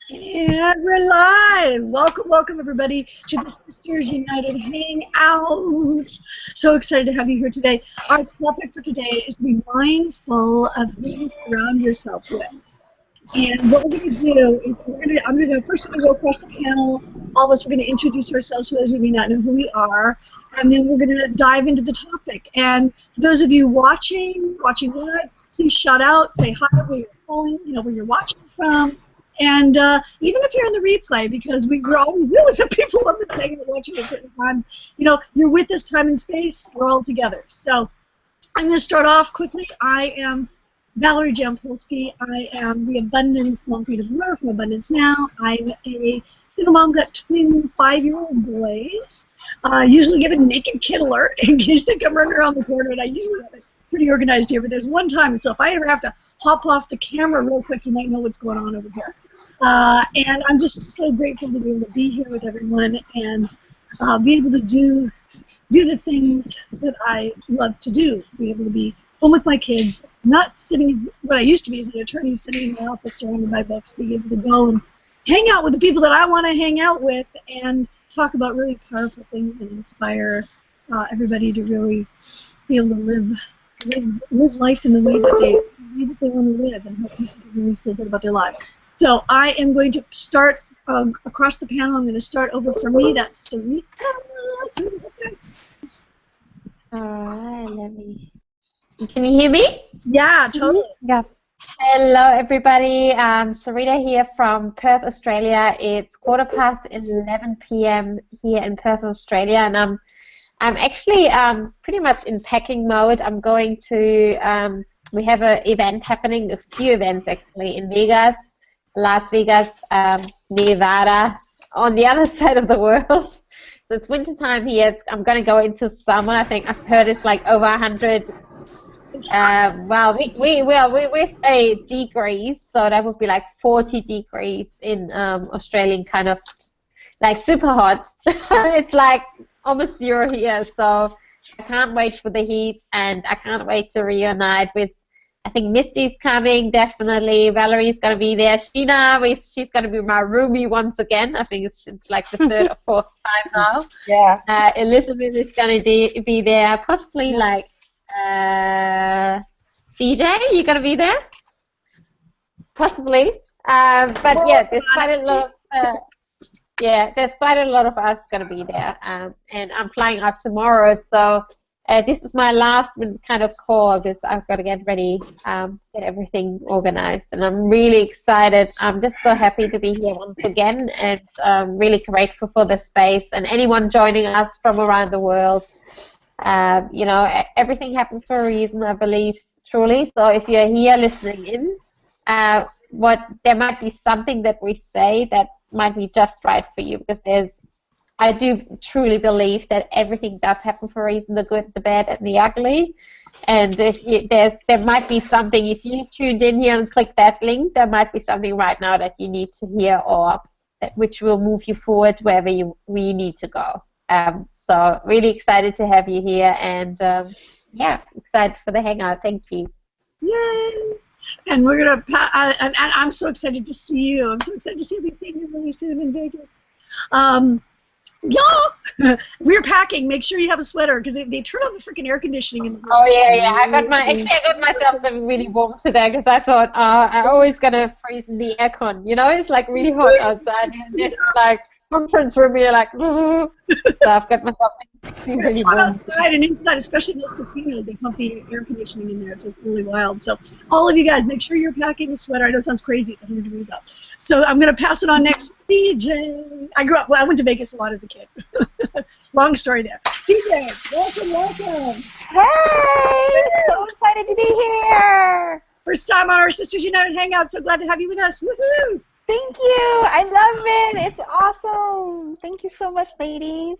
And we're live. Welcome, welcome everybody to the Sisters United Hangout. So excited to have you here today. Our topic for today is to be mindful of who you surround yourself with. And what we're going to do is I'm going to first go across the panel. All of us are going to introduce ourselves for those of you who may not know who we are, and then we're going to dive into the topic. And for those of you watching live, please shout out, say hi, where you're calling, where you're watching from. And even if you're in the replay, because we always have people on the table watching at certain times, you're with us time and space, we're all together. So I'm going to start off quickly. I am Valerie Jampolsky. I am the Abundance Mom Freedom Runner from Abundance Now. I'm a single mom, got twin 5-year-old boys. Usually give a naked kid alert in case they come running around the corner, and I usually have it pretty organized here, but there's one time, so if I ever have to hop off the camera real quick, you might know what's going on over here. And I'm just so grateful to be able to be here with everyone and be able to do the things that I love to do. Be able to be home with my kids, not sitting as what I used to be as an attorney, sitting in my office surrounded by books, being able to go and hang out with the people that I want to hang out with and talk about really powerful things and inspire everybody to really be able to live life in the way that they want to live and help people to really feel good about their lives. So I am going to start across the panel. I'm going to start over for me. That's Sarita. All right, can you hear me? Yeah, totally. Yeah. Hello, everybody. Sarita here from Perth, Australia. It's 11:15 p.m. here in Perth, Australia, and I'm actually pretty much in packing mode. I'm going to we have an event happening, a few events actually in Vegas, Las Vegas, Nevada, on the other side of the world. So it's winter time here. I'm going to go into summer. I think I've heard it's like over 100. Well, we say degrees, so that would be like 40 degrees in Australian kind of like super hot. It's like almost 0 here, so I can't wait for the heat, and I can't wait to reunite with. I think Misty's coming, definitely. Valerie's going to be there. Sheena, she's going to be my roomie once again. I think it's like the 3rd or 4th time now. Yeah. Elizabeth is going to be there. Possibly like CJ, you going to be there? Possibly. But yeah, there's quite a lot of there's quite a lot of us going to be there. And I'm flying out tomorrow, so. This is my last kind of call because I've got to get ready, get everything organized, and I'm really excited. I'm just so happy to be here once again, and really grateful for the space and anyone joining us from around the world. Everything happens for a reason, I believe, truly. So if you're here listening in, there might be something that we say that might be just right for you, because I do truly believe that everything does happen for a reason, the good, the bad, and the ugly. And there might be something, if you tuned in here and clicked that link, there might be something right now that you need to hear, or which will move you forward wherever we need to go. So really excited to have you here, and excited for the hangout. Thank you. Yay! And we're gonna. And I'm so excited to see you. I'm so excited to see you. Be seeing you really soon in Vegas. Yeah, we're packing. Make sure you have a sweater because they turn on the freaking air conditioning in the hotel. Oh yeah. I got myself something really warm today because I thought I'm always gonna freeze in the aircon. It's like really hot outside, and it's like conference room. You're like, so I've got myself really hot warm. outside and inside, especially those casinos. They pump the air conditioning in there. It's just really wild. So all of you guys, make sure you're packing a sweater. I know it sounds crazy. It's 100 degrees out. So I'm gonna pass it on next. CJ. I went to Vegas a lot as a kid. Long story there. CJ, welcome. Hey, so excited to be here. First time on our Sisters United Hangout. So glad to have you with us. Woohoo! Thank you. I love it. It's awesome. Thank you so much, ladies.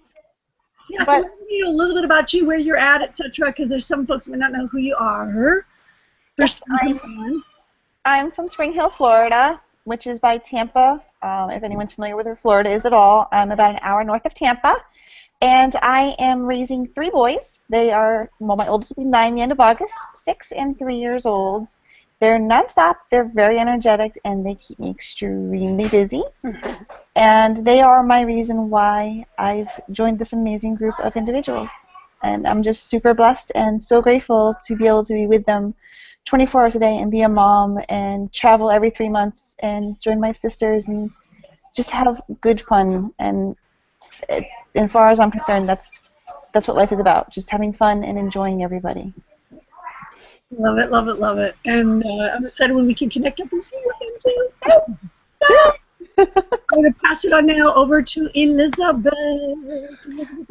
Yeah, so let me know a little bit about you, where you're at, etc., because there's some folks that may not know who you are. First time I'm from Spring Hill, Florida, which is by Tampa. If anyone's familiar with where Florida is at all, I'm about an hour north of Tampa. And I am raising 3 boys. They are, well, my oldest will be 9 the end of August, 6 and 3 years old. they're nonstop. They're very energetic, and they keep me extremely busy. And they are my reason why I've joined this amazing group of individuals. And I'm just super blessed and so grateful to be able to be with them 24 hours a day and be a mom and travel every 3 months and join my sisters and just have good fun. And as far as I'm concerned, that's what life is about, just having fun and enjoying everybody. Love it, love it, love it. And I'm excited when we can connect up and see you again, too. Oh, I'm going to pass it on now over to Elizabeth.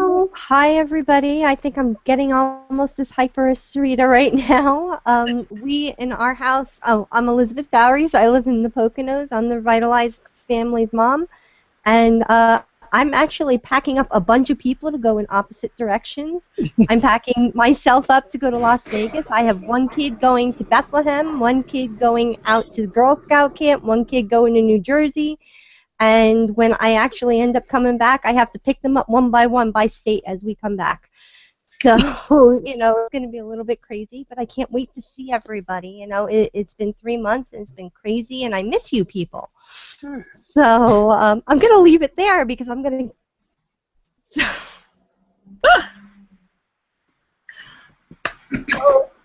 Oh, hi, everybody. I think I'm getting almost as hyper as Sarita right now. We, in our house, I'm Elizabeth Bowries. I live in the Poconos. I'm the Revitalized family's mom. And I'm actually packing up a bunch of people to go in opposite directions. I'm packing myself up to go to Las Vegas. I have one kid going to Bethlehem, one kid going out to Girl Scout camp, one kid going to New Jersey. And when I actually end up coming back, I have to pick them up one by state as we come back. So, you know, it's going to be a little bit crazy, but I can't wait to see everybody. You know, it's been 3 months, and it's been crazy, and I miss you people. So I'm going to leave it there because I'm going to... So.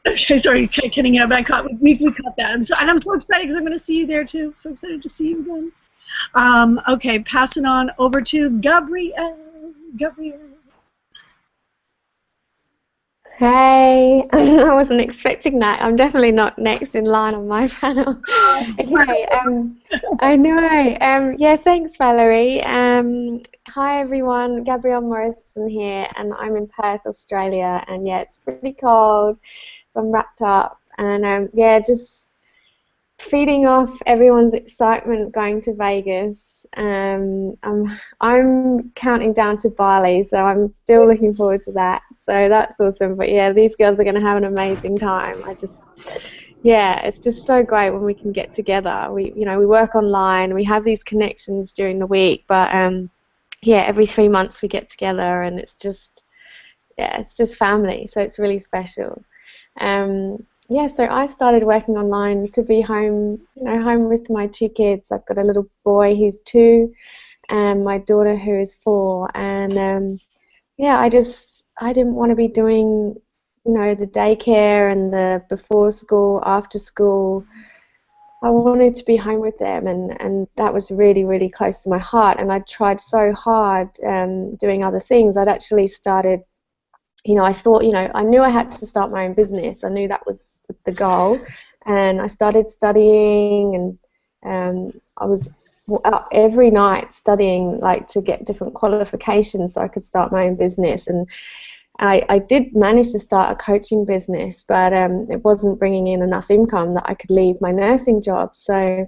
Okay, sorry, kidding. We caught that. I'm so excited because I'm going to see you there, too. So excited to see you again. Okay, passing on over to Gabrielle. Hey, I wasn't expecting that. I'm definitely not next in line on my panel. Okay, I know. Yeah, thanks, Valerie. Hi, everyone. Gabrielle Morrison here, and I'm in Perth, Australia. And yeah, it's pretty cold, so I'm wrapped up. And yeah, just feeding off everyone's excitement going to Vegas. I'm counting down to Bali, so I'm still looking forward to that. So that's awesome. But yeah, these girls are going to have an amazing time. Yeah, it's just so great when we can get together. We work online, we have these connections during the week, but yeah, every 3 months we get together, and it's just family. So it's really special. Yeah, so I started working online to be home with my 2 kids. I've got a little boy who's 2, and my daughter who is 4. And yeah, I didn't want to be doing, the daycare and the before school, after school. I wanted to be home with them, and that was really, really close to my heart. And I tried so hard doing other things. I'd actually started, I thought, I knew I had to start my own business. I knew that was the goal, and I started studying, and I was up every night studying, to get different qualifications so I could start my own business. And I did manage to start a coaching business, but it wasn't bringing in enough income that I could leave my nursing job. So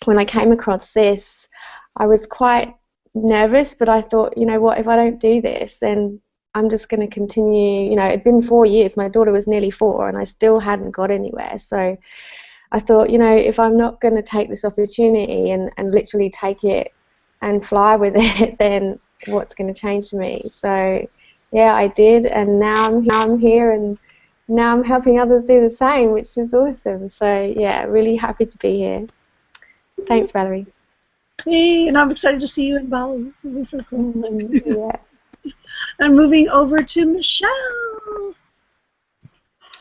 when I came across this, I was quite nervous, but I thought, what, if I don't do this, then I'm just going to continue. It'd been 4 years. My daughter was nearly 4, and I still hadn't got anywhere. So I thought, if I'm not going to take this opportunity and literally take it and fly with it, then what's going to change me? So yeah, I did, and now I'm here, and now I'm helping others do the same, which is awesome. So yeah, really happy to be here. Thanks, Valerie. Hey, and I'm excited to see you in Bali. It'll be so cool. Yeah. I'm moving over to Michelle.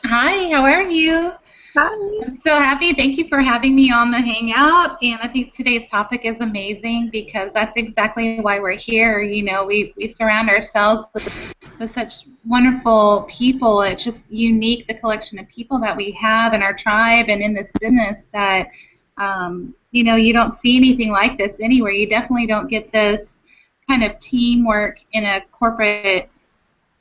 Hi, how are you? Hi. I'm so happy. Thank you for having me on the Hangout. And I think today's topic is amazing because that's exactly why we're here. We surround ourselves with such wonderful people. It's just unique, the collection of people that we have in our tribe and in this business that, you don't see anything like this anywhere. You definitely don't get this kind of teamwork in a corporate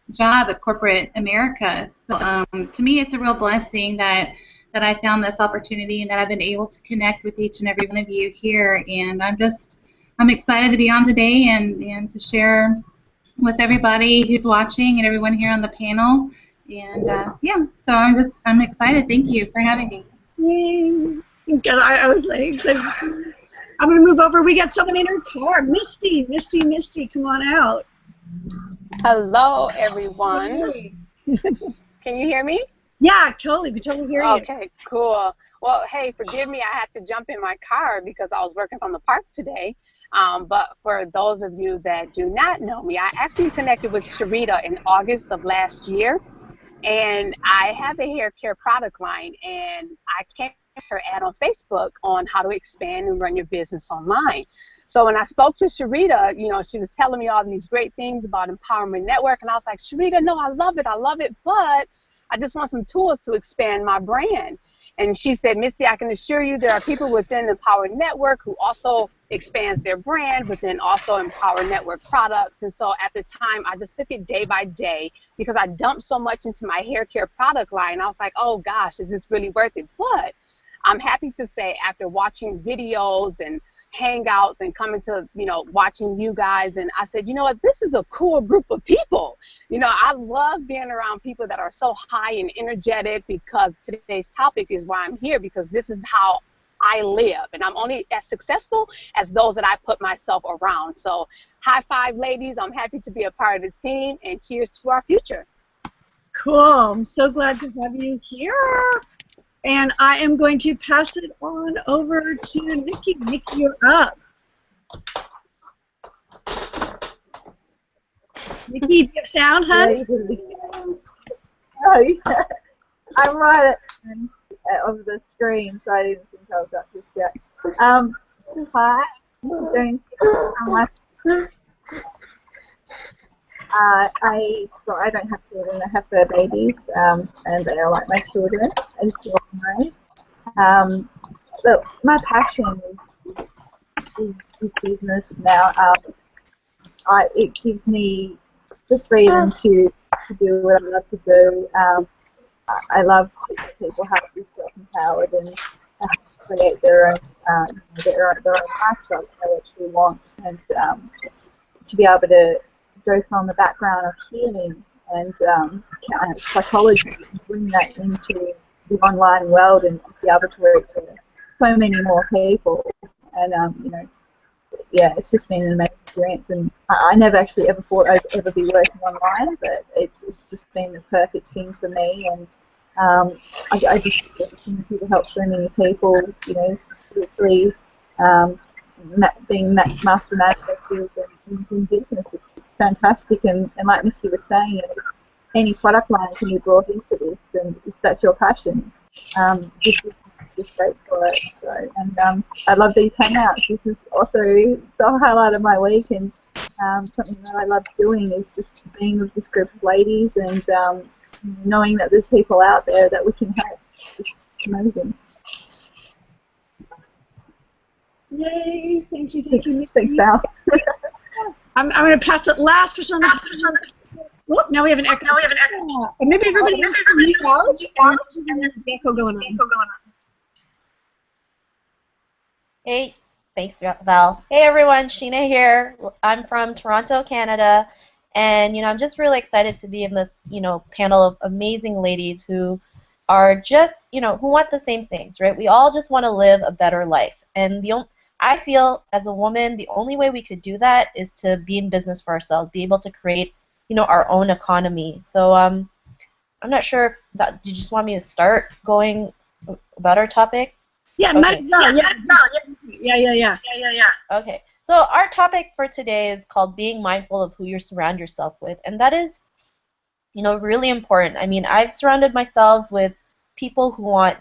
job at corporate America. So to me, it's a real blessing that I found this opportunity and that I've been able to connect with each and every one of you here. And I'm excited to be on today and to share with everybody who's watching and everyone here on the panel. And yeah, so I'm excited. Thank you for having me. Yay. I was excited. I'm going to move over. We got someone in her car. Misty, come on out. Hello, everyone. Hey. Can you hear me? Yeah, totally. We totally hear you. Okay, cool. Well, hey, forgive me. I had to jump in my car because I was working from the park today. But for those of you that do not know me, I actually connected with Sharita in August of last year. And I have a hair care product line, and I came across her ad on Facebook on how to expand and run your business online. So when I spoke to Sharita, she was telling me all these great things about Empowerment Network, and I was like, Sharita, no, I love it, but I just want some tools to expand my brand. And she said, Misty, I can assure you there are people within the Empower Network who also expands their brand, but then also Empower Network products. And so at the time, I just took it day by day because I dumped so much into my hair care product line. I was like, oh gosh, is this really worth it? But I'm happy to say after watching videos and hangouts and coming to, watching you guys, and I said, you know what, this is a cool group of people. I love being around people that are so high and energetic, because today's topic is why I'm here, because this is how I live, and I'm only as successful as those that I put myself around. So high five, ladies. I'm happy to be a part of the team, and cheers to our future. Cool. I'm so glad to have you here. And I am going to pass it on over to Nikki. Nikki, you're up. Nikki, do you have sound, hun? Oh, yeah. I'm right at the end of the screen, so I didn't think I was up just yet. Hi. Doing I don't have children, I have fur babies, and they are like my children, as you all know. But my passion is business now. It gives me the freedom to do what I love to do. I love teaching people how to be self-empowered and create their own lifestyle that they actually want, and to be able to go from the background of healing and psychology and bring that into the online world and be able to reach so many more people. And yeah, it's just been an amazing experience, and I never actually ever thought I'd ever be working online, but it's just been the perfect thing for me. And I just get the opportunity to help so many people, spiritually, being master manifestors and in business. It's fantastic, and like Misty was saying, any product line can be brought into this, and if that's your passion, this is just great for it. So, and I love these hangouts. This is also the highlight of my week, and something that I love doing is just being with this group of ladies and knowing that there's people out there that we can help. It's amazing. Yay! Thank you, thank you. Thanks, Val. I'm going to pass it last person on the. Oh, now we have an echo. Maybe everybody else can mute out, and there's an echo going on. Hey, thanks, Val. Hey, everyone, Sheena here. I'm from Toronto, Canada, and I'm just really excited to be in this panel of amazing ladies who are just who want the same things, right? We all just want to live a better life, and I feel as a woman the only way we could do that is to be in business for ourselves, be able to create our own economy. So I'm not sure if that. Do you just want me to start going about our topic? Yeah, okay. Yeah. Okay, so our topic for today is called being mindful of who you surround yourself with, and that is, really important. I mean, I've surrounded myself with people who want,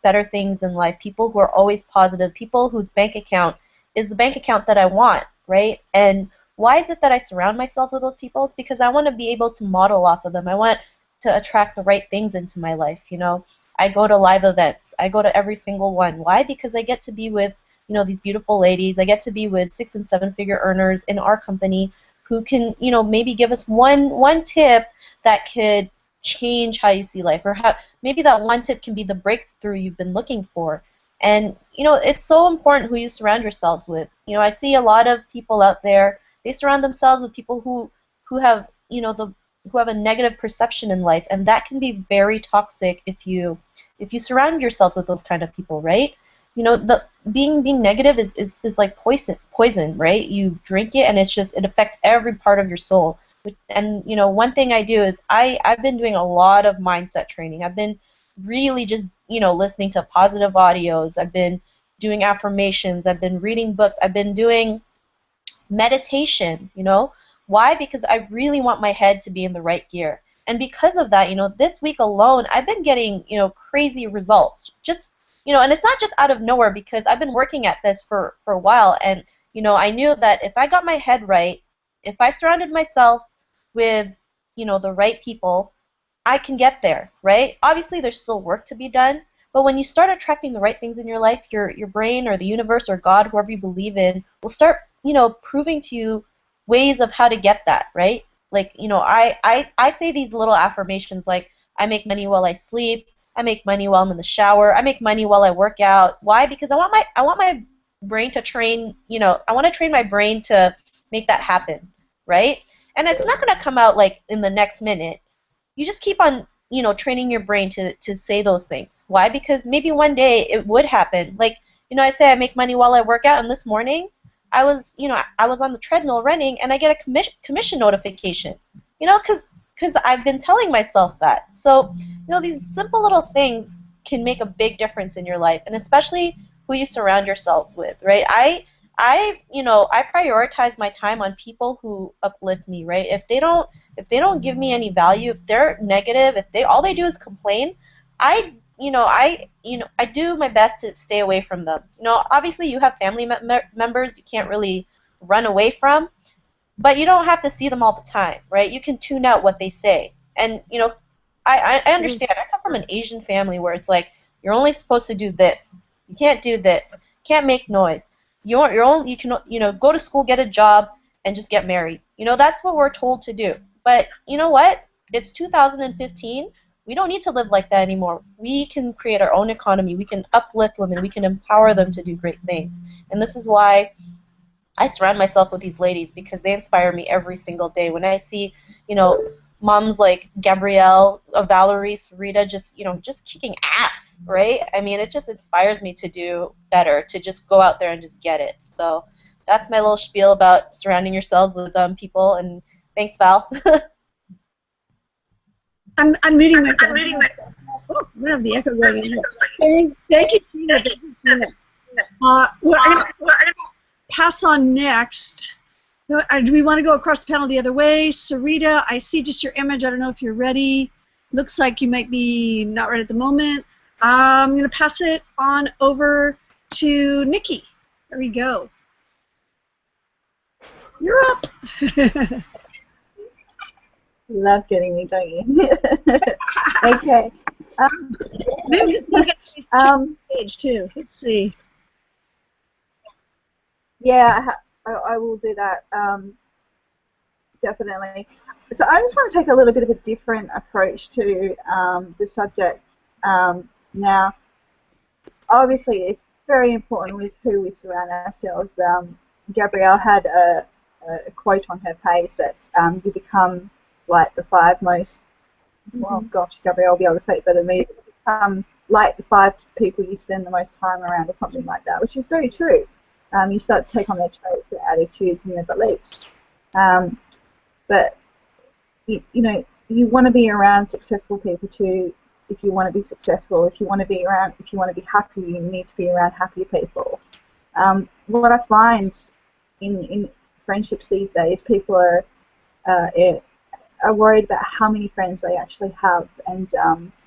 better things in life, people who are always positive, people whose bank account is the bank account that I want, right? And why is it that I surround myself with those people? It's because I want to be able to model off of them. I want to attract the right things into my life, I go to live events. I go to every single one. Why? Because I get to be with, these beautiful ladies. I get to be with 6- and 7-figure earners in our company who can, maybe give us one tip that could change how you see life, or how maybe that one tip can be the breakthrough you've been looking for. And, it's so important who you surround yourselves with. I see a lot of people out there, they surround themselves with people who have, who have a negative perception in life, and that can be very toxic if you surround yourselves with those kind of people, right? The being negative is like poison, right? You drink it and it affects every part of your soul. And one thing I do is I've been doing a lot of mindset training. I've been really just, listening to positive audios. I've been doing affirmations. I've been reading books. I've been doing meditation. Why? Because I really want my head to be in the right gear. And because of that, this week alone, I've been getting, crazy results. Just, and it's not just out of nowhere, because I've been working at this for a while. And, I knew that if I got my head right, if I surrounded myself with, the right people, I can get there, right? Obviously, there's still work to be done. But when you start attracting the right things in your life, your brain or the universe or God, whoever you believe in, will start, proving to you ways of how to get that, right? Like, I say these little affirmations like, I make money while I sleep, I make money while I'm in the shower, I make money while I work out. Why? Because I want my brain to train, I want to train my brain to make that happen, right? And it's not going to come out like in the next minute. You just keep on, training your brain to say those things. Why? Because maybe one day it would happen. Like, I say I make money while I work out, and this morning I was on the treadmill running, and I get a commission notification, because I've been telling myself that. So, these simple little things can make a big difference in your life, and especially who you surround yourselves with, right? I prioritize my time on people who uplift me, right? If they don't give me any value, if they're negative, if all they do is complain, I do my best to stay away from them. Obviously you have family members you can't really run away from, but you don't have to see them all the time, right? You can tune out what they say. And I understand. I come from an Asian family where it's like you're only supposed to do this. You can't do this. Can't make noise. You can go to school, get a job, and just get married. That's what we're told to do. But you know what? It's 2015. We don't need to live like that anymore. We can create our own economy. We can uplift women. We can empower them to do great things. And this is why I surround myself with these ladies, because they inspire me every single day. When I see, moms like Gabrielle, Valerie, Sarita, just kicking ass, right? I mean, it just inspires me to do better, to just go out there and just get it. So that's my little spiel about surrounding yourselves with people. And thanks, Val. I'm reading myself. Oh, we have the echo going in. Thank you, Tina. I'm going to pass on next. Do we want to go across the panel the other way? Sarita, I see just your image. I don't know if you're ready. Looks like you might be not right at the moment. I'm going to pass it on over to Nikki. There we go. You're up. You love getting me, don't you? Okay. Maybe you get page too. Let's see. Yeah, I will do that. Definitely. So I just want to take a little bit of a different approach to the subject. Now, obviously, it's very important with who we surround ourselves. Gabrielle had a quote on her page that you become like the 5 most, well, gosh, Gabrielle will be able to say it better than me, like the 5 people you spend the most time around or something like that, which is very true. You start to take on their traits, their attitudes, and their beliefs. But, you want to be around successful people too. If you want to be successful, if you want to be happy, you need to be around happy people. What I find in friendships these days, people are worried about how many friends they actually have, and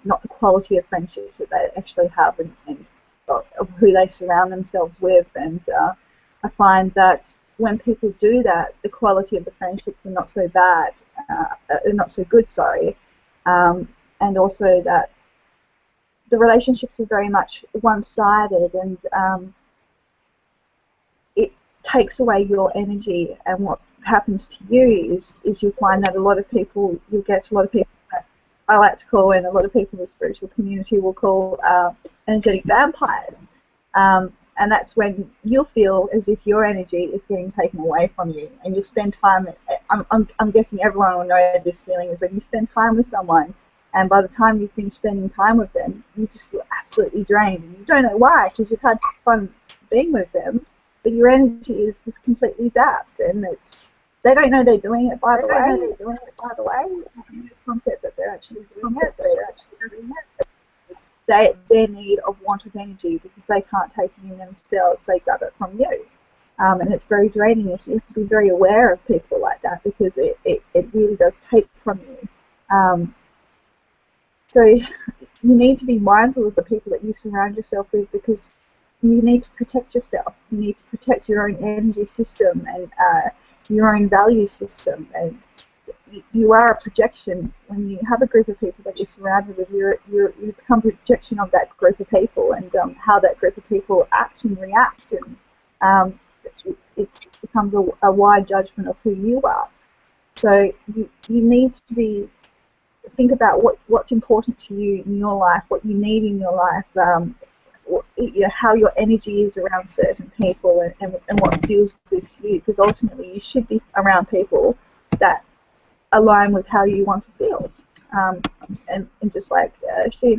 not the quality of friendships that they actually have, and of who they surround themselves with. And I find that when people do that, the quality of the friendships are not so bad, not so good, sorry, and also that the relationships are very much one-sided, and it takes away your energy. And what happens to you is you find that a lot of people, you'll get to a lot of people that I like to call, and a lot of people in the spiritual community will call energetic vampires. And that's when you'll feel as if your energy is getting taken away from you, and you'll spend time, I'm guessing everyone will know this feeling, is when you spend time with someone, and by the time you finish spending time with them, you just feel absolutely drained, and you don't know why, because you've had fun being with them, but your energy is just completely zapped, and they don't know they're doing it, by the way. The concept that they're actually doing it. their need of want of energy, because they can't take it in themselves. They grab it from you. And it's very draining. So you have to be very aware of people like that, because it really does take from you. So you need to be mindful of the people that you surround yourself with, because you need to protect yourself. You need to protect your own energy system and your own value system. And you are a projection. When you have a group of people that you're surrounded with, you become a projection of that group of people, and how that group of people act and react. And it becomes a wide judgment of who you are. So you need to think about what's important to you in your life, what you need in your life, how your energy is around certain people, and what feels good to you. Because ultimately, you should be around people that align with how you want to feel. And just like she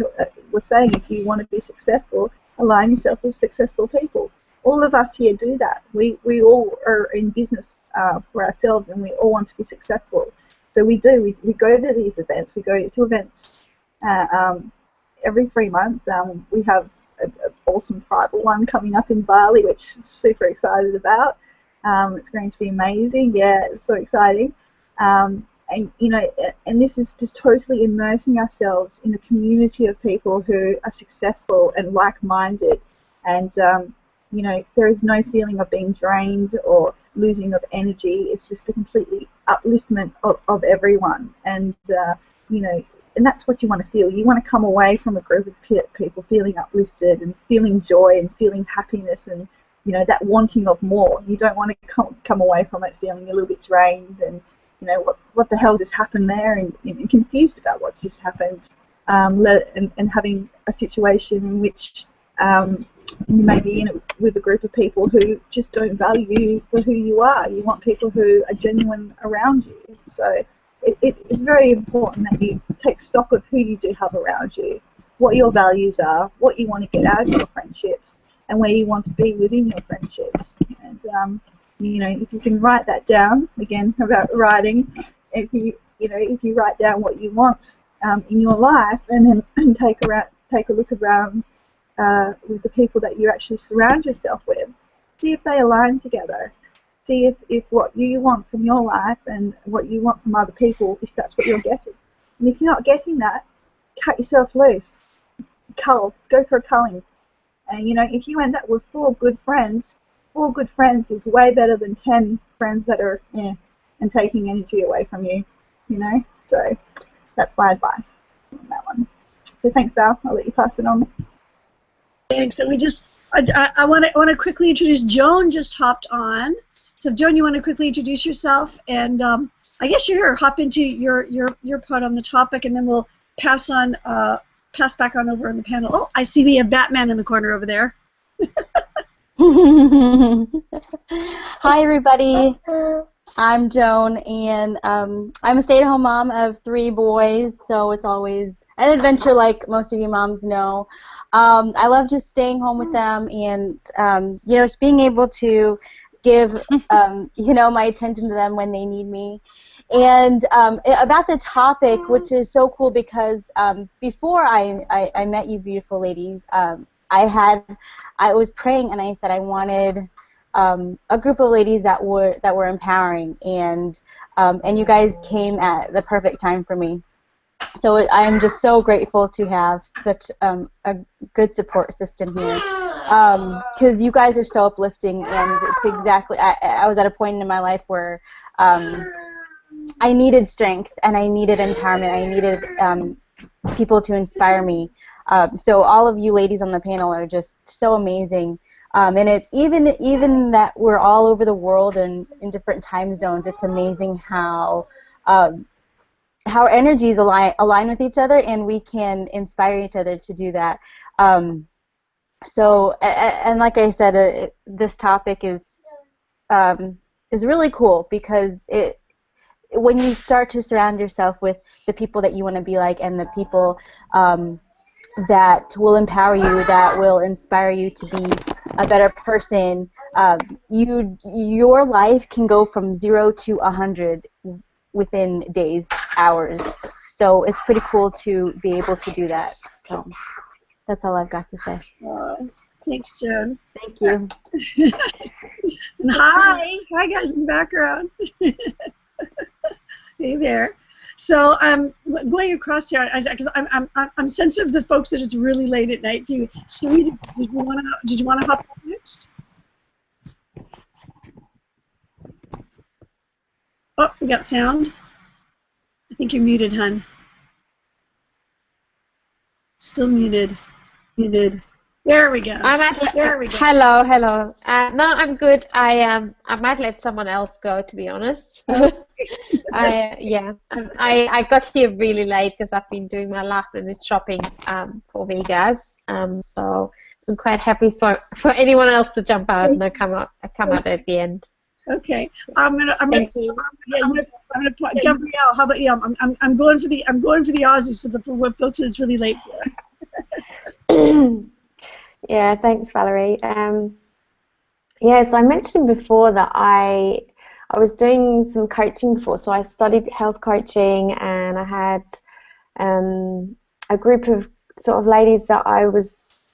was saying, if you want to be successful, align yourself with successful people. All of us here do that. We all are in business for ourselves, and we all want to be successful. So we do. We go to these events. We go to events every 3 months. We have an awesome tribal one coming up in Bali, which I'm super excited about. It's going to be amazing. Yeah, it's so exciting. And and this is just totally immersing ourselves in a community of people who are successful and like-minded. And there is no feeling of being drained or losing of energy. It's just a completely upliftment of everyone. And and that's what you want to feel. You want to come away from a group of people feeling uplifted and feeling joy and feeling happiness, and that wanting of more. You don't want to come away from it feeling a little bit drained and what the hell just happened there, and confused about what's just happened, and having a situation in which you may be in it with a group of people who just don't value you for who you are. You want people who are genuine around you. So it's very important that you take stock of who you do have around you, what your values are, what you want to get out of your friendships, and where you want to be within your friendships. And if you can write that down, again about writing, if you write down what you want in your life, and then take a look around with the people that you actually surround yourself with, see if they align together. See if what you want from your life and what you want from other people, if that's what you're getting. And if you're not getting that, cut yourself loose. Cull. Go for a culling. And if you end up with 4 good friends is way better than 10 friends that are and taking energy away from you. So that's my advice on that one. So thanks, Val. I'll let you pass it on. Thanks. And I want to quickly introduce Joan. Just hopped on. So Joan, you want to quickly introduce yourself, and I guess you're here. Hop into your part on the topic, and then we'll pass back on over on the panel. Oh, I see we have Batman in the corner over there. Hi everybody. I'm Joan, and I'm a stay-at-home mom of 3 boys, so it's always an adventure, like most of you moms know. I love just staying home with them, and just being able to give my attention to them when they need me. And about the topic, which is so cool, because before I met you beautiful ladies, I was praying, and I said I wanted a group of ladies that were empowering, and you guys came at the perfect time for me. So I am just so grateful to have such a good support system here, because you guys are so uplifting, and it's exactly, I was at a point in my life where I needed strength, and I needed empowerment. I needed people to inspire me. So all of you ladies on the panel are just so amazing. And it's even that we're all over the world and in different time zones, it's amazing how our energies align with each other, and we can inspire each other to do that. So, and like I said, this topic is really cool, because when you start to surround yourself with the people that you want to be like, and the people that will empower you, that will inspire you to be a better person, your life can go from 0 to 100 within days, hours. So it's pretty cool to be able to do that. So That's all I've got to say. Thanks, Joan. Thank you. And hi guys in the background. Hey there. So going across here, because I'm sensitive to folks that it's really late at night for you. Sweetie, did you want to hop on next? Oh, we got sound. I think you're muted, hun. Still muted. Muted. There we go. There we go. Hello. No, I'm good. I might let someone else go, to be honest. I got here really late because I've been doing my last minute shopping for Vegas. So I'm quite happy for anyone else to jump out and come out at the end. Okay. Gabrielle, how about you? I'm going for the Aussies for what folks it's really late for. Yeah, thanks, Valerie. So I mentioned before that I was doing some coaching before. So I studied health coaching, and I had a group of sort of ladies that I was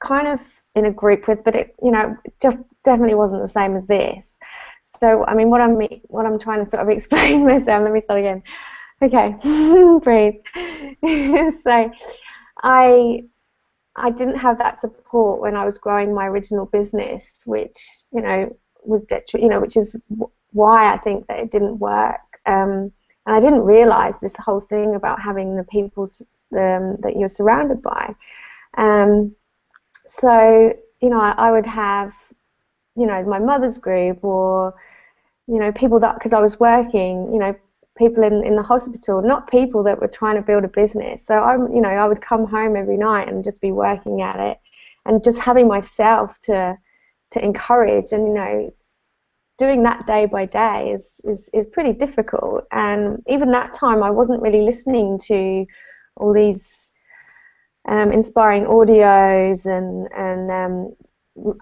kind of in a group with, but it, just definitely wasn't the same as this. So I mean, what I'm trying to sort of explain myself. Let me start again. Okay, breathe. So I didn't have that support when I was growing my original business, which was which is why I think that it didn't work. And I didn't realize this whole thing about having the people that you're surrounded by. So I would have my mother's group, or people that, because I was working, people in the hospital, not people that were trying to build a business. So I would come home every night and just be working at it, and just having myself to encourage, and doing that day by day is pretty difficult. And even that time, I wasn't really listening to all these inspiring audios, and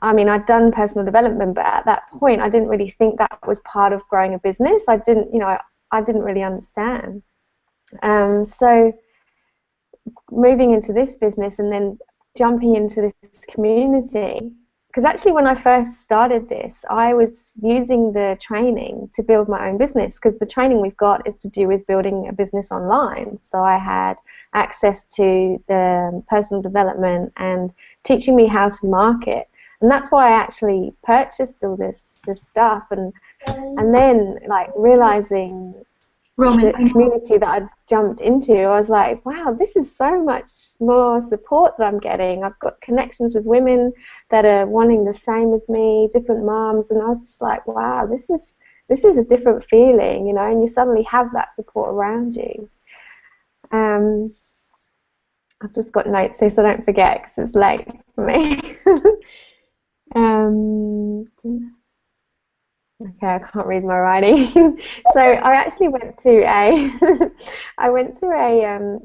I mean, I'd done personal development, but at that point, I didn't really think that was part of growing a business. I didn't really understand. So moving into this business and then jumping into this community, because actually when I first started this, I was using the training to build my own business, because the training we've got is to do with building a business online. So I had access to the personal development and teaching me how to market. And that's why I actually purchased all this stuff, and then realizing the community that I'd jumped into, I was like, wow, this is so much more support that I'm getting. I've got connections with women that are wanting the same as me, different moms, and I was just like, wow, this is a different feeling, and you suddenly have that support around you. I've just got notes here so I don't forget, because it's late for me. Okay, I can't read my writing. So I actually went to a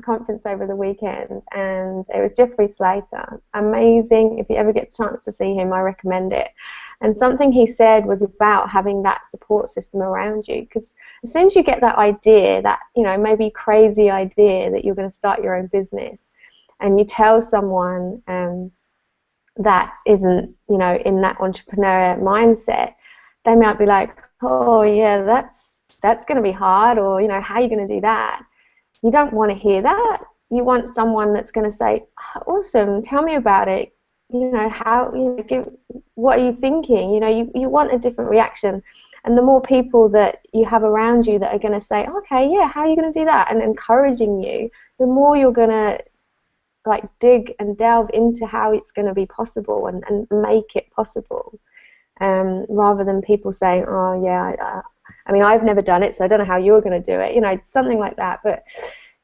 conference over the weekend, and it was Jeffrey Slater. Amazing. If you ever get a chance to see him, I recommend it. And something he said was about having that support system around you, because as soon as you get that idea, that maybe crazy idea that you're going to start your own business, and you tell someone that isn't in that entrepreneur mindset, they might be like, oh yeah, that's going to be hard, or how are you going to do that? You don't want to hear that. You want someone that's going to say, oh, awesome, tell me about it. What are you thinking? You want a different reaction, and the more people that you have around you that are going to say, okay, yeah, how are you going to do that, and encouraging you, the more you're going to dig and delve into how it's going to be possible and make it possible. Rather than people saying, oh yeah, I mean, I've never done it, so I don't know how you're going to do it, something like that. But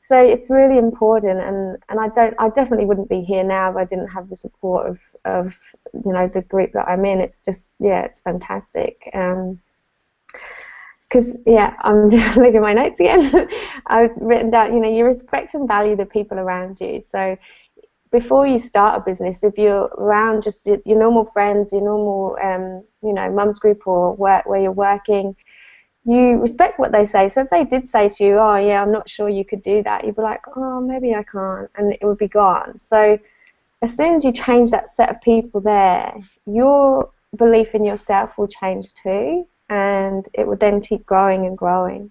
so it's really important, and I definitely wouldn't be here now if I didn't have the support of the group that I'm in. It's just, yeah, it's fantastic. Because I'm just looking at my notes again. I've written down, you respect and value the people around you. So before you start a business, if you're around just your normal friends, your normal, mum's group or work where you're working, you respect what they say. So if they did say to you, oh yeah, I'm not sure you could do that, you'd be like, oh, maybe I can't, and it would be gone. So as soon as you change that set of people there, your belief in yourself will change too, and it will then keep growing and growing.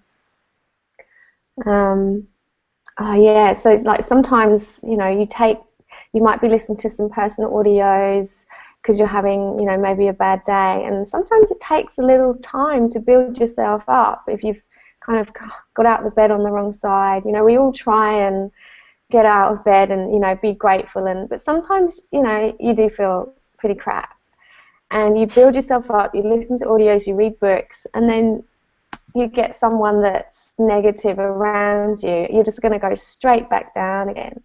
Oh yeah, so it's like sometimes, you know, you might be listening to some personal audios because you're having, you know, maybe a bad day, and sometimes it takes a little time to build yourself up if you've kind of got out of the bed on the wrong side. You know, we all try and get out of bed and, you know, be grateful, but sometimes, you know, you do feel pretty crap, and you build yourself up, you listen to audios, you read books, and then you get someone that's negative around you, you're just going to go straight back down again.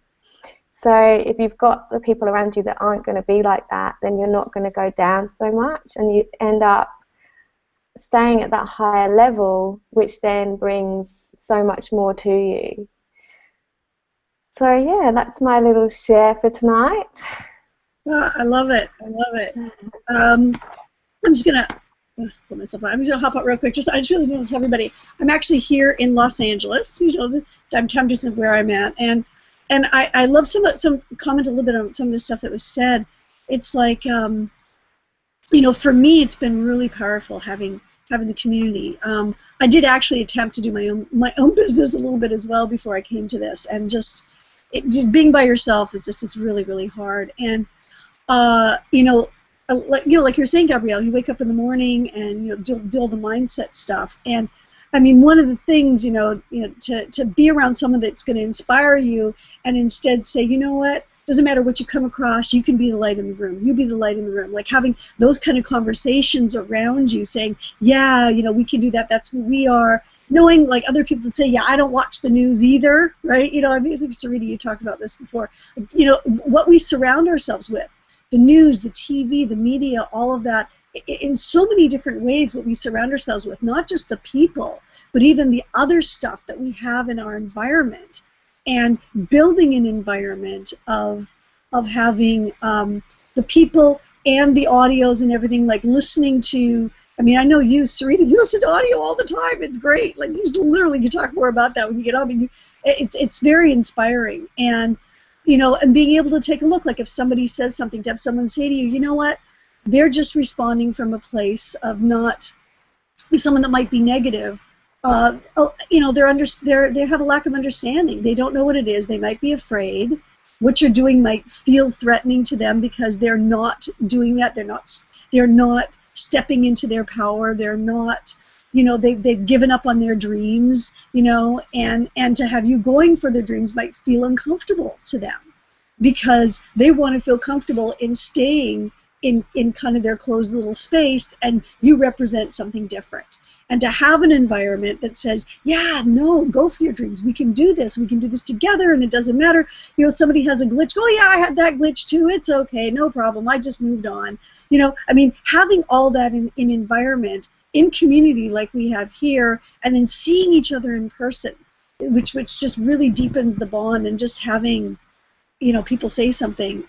So if you've got the people around you that aren't going to be like that, then you're not going to go down so much, and you end up staying at that higher level, which then brings so much more to you. So yeah, that's my little share for tonight. Oh, I love it. I love it. I'm just gonna put myself on. I'm just gonna hop out real quick. I just really want to tell everybody I'm actually here in Los Angeles. You know, I'm tempted to where I'm at, and I love some comment a little bit on some of the stuff that was said. It's like you know, for me, it's been really powerful having the community. I did actually attempt to do my own business a little bit as well before I came to this, and just being by yourself is just, it's really, really hard. And you know, like you're saying, Gabrielle, you wake up in the morning and, you know, do all the mindset stuff. And I mean, one of the things, you know, to be around someone that's going to inspire you, and instead say, you know what, doesn't matter what you come across, you can be the light in the room. You be the light in the room. Like having those kind of conversations around you, saying, yeah, you know, we can do that. That's who we are. Knowing, like, other people that say, yeah, I don't watch the news either, right? You know, I mean, I think, Sarita, you talked about this before. You know, what we surround ourselves with, the news, the TV, the media, all of that, in so many different ways, what we surround ourselves with, not just the people, but even the other stuff that we have in our environment, and building an environment of having the people and the audios and everything, like listening to, I mean, I know you, Sarita, you listen to audio all the time. It's great. Like, you talk more about that when you get on. I mean, it's very inspiring. And, you know, and being able to take a look, like if somebody says something, to have someone say to you, you know what, they're just responding from a place of not, someone that might be negative, you know, they have a lack of understanding. They don't know what it is. They might be afraid. What you're doing might feel threatening to them because they're not doing that. They're not stepping into their power. They're not, you know, they've given up on their dreams, you know, and to have you going for their dreams might feel uncomfortable to them, because they want to feel comfortable in staying in kind of their closed little space, and you represent something different. And to have an environment that says, yeah, no, go for your dreams. We can do this together, and it doesn't matter. You know, somebody has a glitch. Oh, yeah, I had that glitch too. It's okay, no problem. I just moved on. You know, I mean, having all that in environment, in community like we have here, and then seeing each other in person, which just really deepens the bond, and just having, you know, people say something,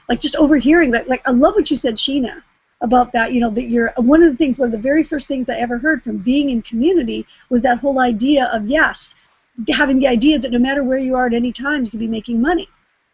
like just overhearing that. Like, I love what you said, Sheena, about that, you know, that one of the very first things I ever heard from being in community was that whole idea of, yes, having the idea that no matter where you are at any time, you can be making money.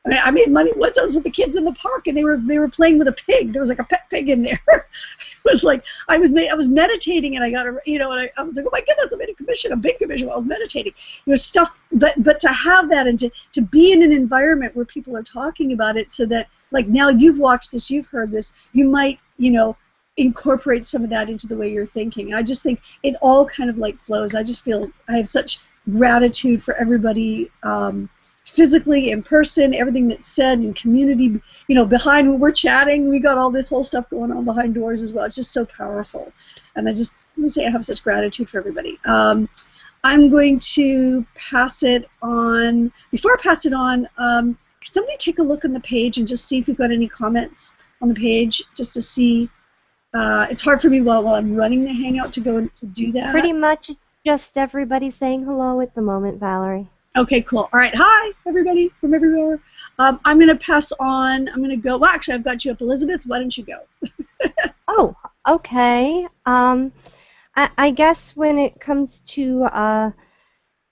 I mean, I made money once. I was with the kids in the park, and they were playing with a pig. There was like a pet pig in there. It was like I was meditating, and I got you know, and I was like, oh my goodness, I made a big commission while I was meditating. You know, stuff. But to have that, and to be in an environment where people are talking about it, so that, like, now you've watched this, you've heard this, you might, you know, incorporate some of that into the way you're thinking. And I just think it all kind of like flows. I just feel I have such gratitude for everybody. Physically, in person, everything that's said in community, you know, behind when we're chatting, we got all this whole stuff going on behind doors as well. It's just so powerful. And I just want to say I have such gratitude for everybody. I'm going to pass it on. Before I pass it on, can somebody take a look on the page and just see if we've got any comments on the page, just to see. It's hard for me while I'm running the Hangout to go and to do that. Pretty much just everybody saying hello at the moment, Valerie. Okay, cool. All right, hi, everybody from everywhere. I'm going to pass on. I'm going to go. Well, actually, I've got you up, Elizabeth. Why don't you go? Oh, okay. I guess when it comes to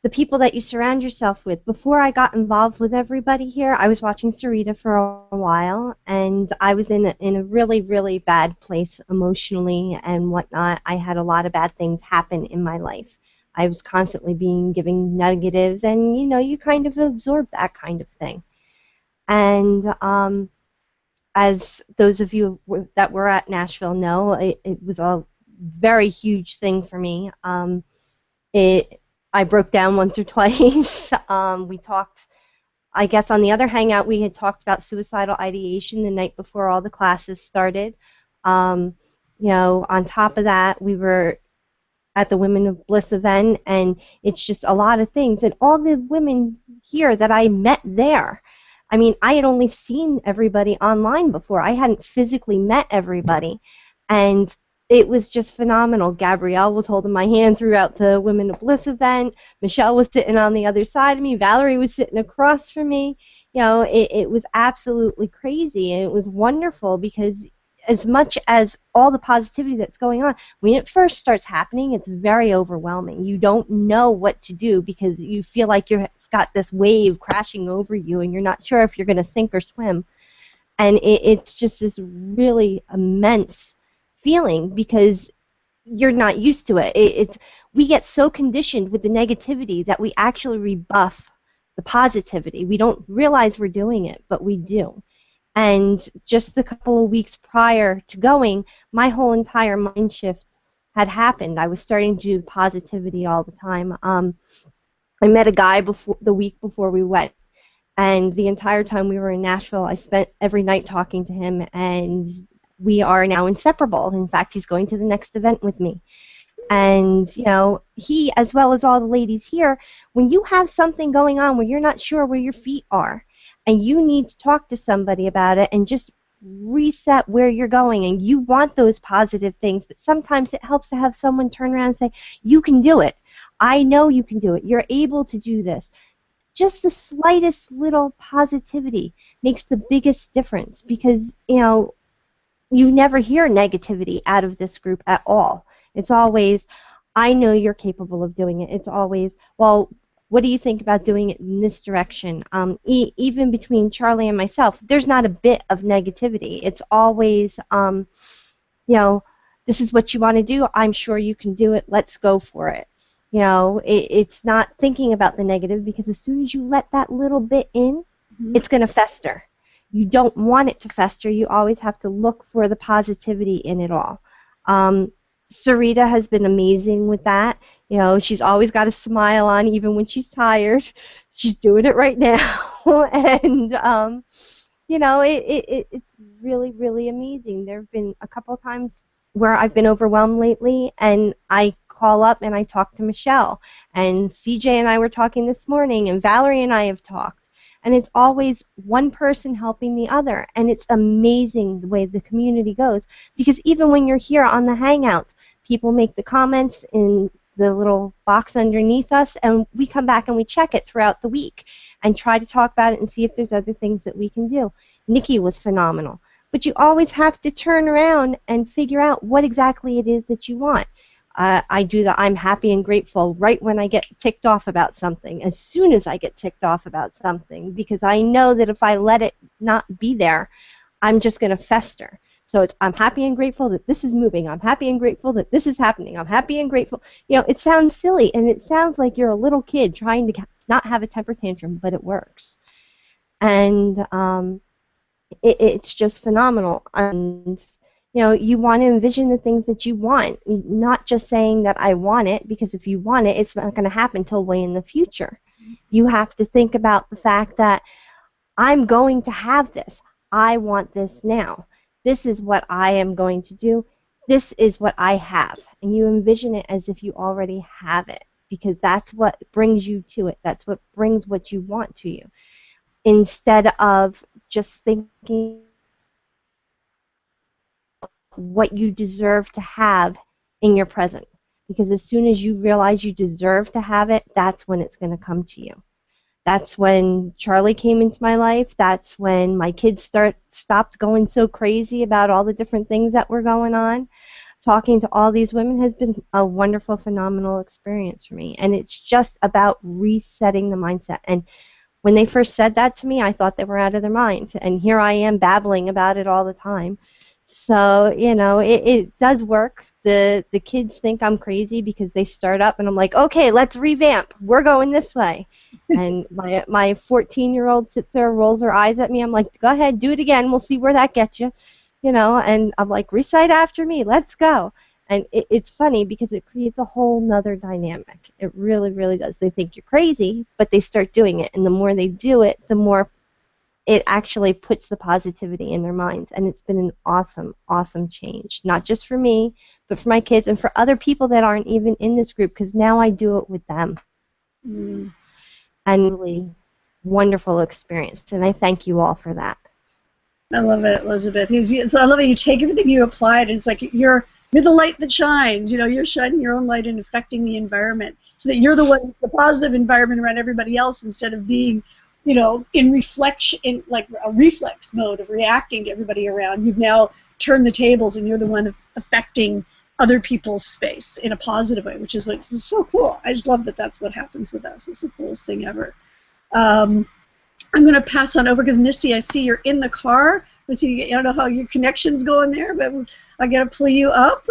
the people that you surround yourself with. Before I got involved with everybody here, I was watching Sarita for a while, and I was in a really, really bad place emotionally and whatnot. I had a lot of bad things happen in my life. I was constantly being given negatives, and you kind of absorb that kind of thing. And as those of you that were at Nashville know, it was a very huge thing for me. I broke down once or twice. We talked, I guess on the other hangout, we had talked about suicidal ideation the night before all the classes started. On top of that, we were at the Women of Bliss event, and it's just a lot of things. And all the women here that I met there, I mean, I had only seen everybody online before. I hadn't physically met everybody. And it was just phenomenal. Gabrielle was holding my hand throughout the Women of Bliss event. Michelle was sitting on the other side of me. Valerie was sitting across from me. It was absolutely crazy, and it was wonderful because as much as all the positivity that's going on, when it first starts happening, it's very overwhelming. You don't know what to do because you feel like you've got this wave crashing over you, and you're not sure if you're going to sink or swim. And it's just this really immense feeling because you're not used to it. We get so conditioned with the negativity that we actually rebuff the positivity. We don't realize we're doing it, but we do. And just a couple of weeks prior to going, my whole entire mind shift had happened. I was starting to do positivity all the time. I met a guy the week before we went, and the entire time we were in Nashville, I spent every night talking to him, and we are now inseparable. In fact, he's going to the next event with me. And, he, as well as all the ladies here, when you have something going on where you're not sure where your feet are, and you need to talk to somebody about it and just reset where you're going, and you want those positive things, but sometimes it helps to have someone turn around and say, you can do it. I know you can do it. You're able to do this. Just the slightest little positivity makes the biggest difference because, you never hear negativity out of this group at all. It's always, I know you're capable of doing it. It's always, well, what do you think about doing it in this direction? Even between Charlie and myself, there's not a bit of negativity. It's always, this is what you want to do. I'm sure you can do it. Let's go for it. It's not thinking about the negative because as soon as you let that little bit in, it's going to fester. You don't want it to fester. You always have to look for the positivity in it all. Sarita has been amazing with that. She's always got a smile on even when she's tired. She's doing it right now. And, it's really, really amazing. There have been a couple of times where I've been overwhelmed lately, and I call up and I talk to Michelle. And CJ and I were talking this morning, and Valerie and I have talked. And it's always one person helping the other. And it's amazing the way the community goes. Because even when you're here on the Hangouts, people make the comments in the little box underneath us, and we come back and we check it throughout the week and try to talk about it and see if there's other things that we can do. Nikki was phenomenal. But you always have to turn around and figure out what exactly it is that you want. I do the I'm happy and grateful right when I get ticked off about something, as soon as I get ticked off about something, because I know that if I let it not be there, I'm just going to fester. So it's I'm happy and grateful that this is moving. I'm happy and grateful that this is happening. I'm happy and grateful. It sounds silly, and it sounds like you're a little kid trying to not have a temper tantrum, but it works. And it's just phenomenal. And you want to envision the things that you want, not just saying that I want it, because if you want it, it's not going to happen till way in the future. You have to think about the fact that I'm going to have this. I want this now. This is what I am going to do. This is what I have. And you envision it as if you already have it, because that's what brings you to it. That's what brings what you want to you. Instead of just thinking what you deserve to have in your present. Because as soon as you realize you deserve to have it, that's when it's going to come to you. That's when Charlie came into my life. That's when my kids stopped going so crazy about all the different things that were going on. talking to all these women has been a wonderful, phenomenal experience for me. And it's just about resetting the mindset. And when they first said that to me, I thought they were out of their mind. And here I am babbling about it all the time. So, you know, it does work. The kids think I'm crazy because they start up and I'm like, okay, let's revamp. We're going this way. And my 14-year-old sits there, rolls her eyes at me. I'm like, go ahead, do it again. We'll see where that gets you. You know, and I'm like, recite after me. Let's go. And it's funny because it creates a whole nother dynamic. It really, really does. They think you're crazy, but they start doing it. And the more they do it, the more it actually puts the positivity in their minds. And it's been an awesome, awesome change. Not just for me, but for my kids and for other people that aren't even in this group, because now I do it with them. And really wonderful experience. And I thank you all for that. I love it, Elizabeth. I love it. You take everything you applied, and it's like you're the light that shines. You know, you're shining your own light and affecting the environment, so that you're the one that's the positive environment around everybody else, instead of being, you know, in reflection, in like a reflex mode of reacting to everybody around. You've now turned the tables, and you're the one affecting other people's space in a positive way, which is what's so cool. I just love that that's what happens with us. It's the coolest thing ever. I'm going to pass on over because, Misty, I see you're in the car. I don't know how your connection's going there, but I got to pull you up.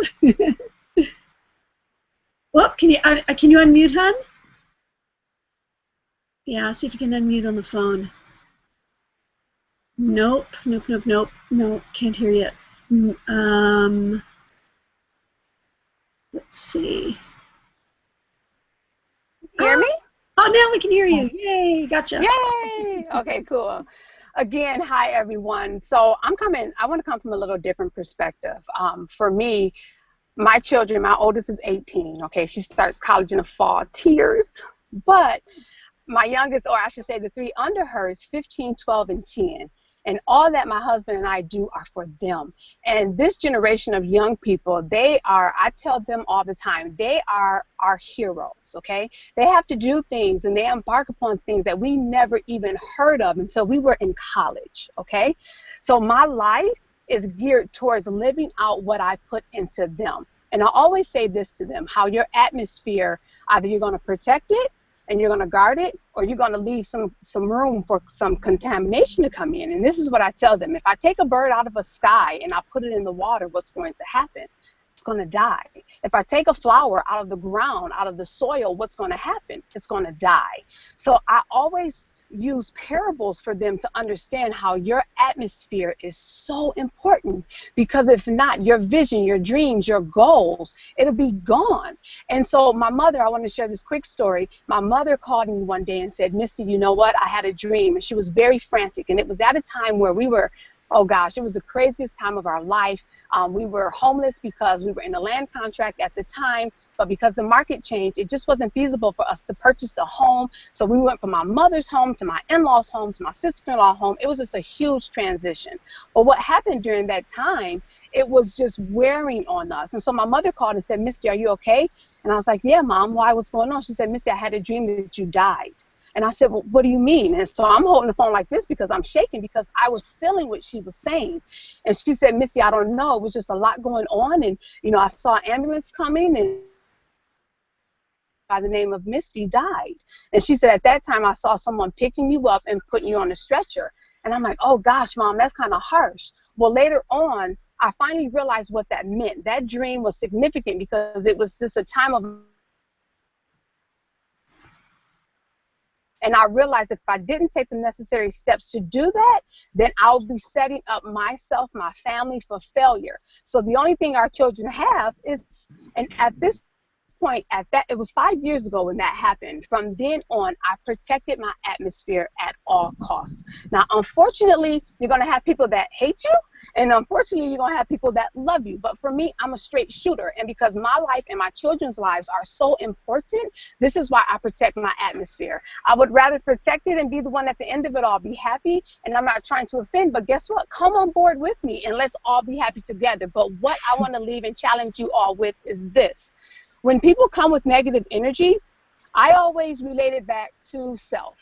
Well, can you unmute, hon? Yeah, see if you can unmute on the phone. Nope, can't hear you. Let's see. Hear me? Oh, now we can hear you. Yay, gotcha. Yay! Okay, cool. Again, hi, everyone. So I want to come from a little different perspective. For me, my children, my oldest is 18, okay? She starts college in the fall. Tears. But my youngest, or I should say the three under her, is 15, 12, and 10. And all that my husband and I do are for them. And this generation of young people, I tell them all the time, they are our heroes, okay? They have to do things and they embark upon things that we never even heard of until we were in college, okay? So my life is geared towards living out what I put into them. And I always say this to them, how your atmosphere, either you're going to protect it, and you're going to guard it, or you're going to leave some room for some contamination to come in. And this is what I tell them. If I take a bird out of a sky and I put it in the water, what's going to happen? It's going to die. If I take a flower out of the ground, out of the soil, what's going to happen? It's going to die. So I always use parables for them to understand how your atmosphere is so important, because if not, your vision, your dreams, your goals, it'll be gone. And so my mother, I want to share this quick story. My mother called me one day and said, Misty, you know what? I had a dream. And she was very frantic. And it was at a time where we were, oh gosh, it was the craziest time of our life. We were homeless because we were in a land contract at the time, but because the market changed, it just wasn't feasible for us to purchase the home. So we went from my mother's home to my in-laws' home to my sister-in-law home. It was just a huge transition. But what happened during that time, it was just wearing on us. And so my mother called and said, Misty, are you okay? And I was like, yeah, Mom, why? What's going on? She said, Misty, I had a dream that you died. And I said, well, what do you mean? And so I'm holding the phone like this because I'm shaking, because I was feeling what she was saying. And she said, Missy, I don't know. It was just a lot going on. And, you know, I saw an ambulance coming, and by the name of Misty died. And she said, at that time, I saw someone picking you up and putting you on a stretcher. And I'm like, oh, gosh, Mom, that's kind of harsh. Well, later on, I finally realized what that meant. That dream was significant because it was just a time of. And I realized if I didn't take the necessary steps to do that, then I'll be setting up myself, my family, for failure. So the only thing our children have is, and at this point, it was 5 years ago when that happened. From then on, I protected my atmosphere at all costs. Now, unfortunately, you're going to have people that hate you, and unfortunately, you're going to have people that love you. But for me, I'm a straight shooter, and because my life and my children's lives are so important, this is why I protect my atmosphere. I would rather protect it and be the one at the end of it all, be happy, and I'm not trying to offend, but guess what? Come on board with me, and let's all be happy together. But what I want to leave and challenge you all with is this. When people come with negative energy, I always relate it back to self.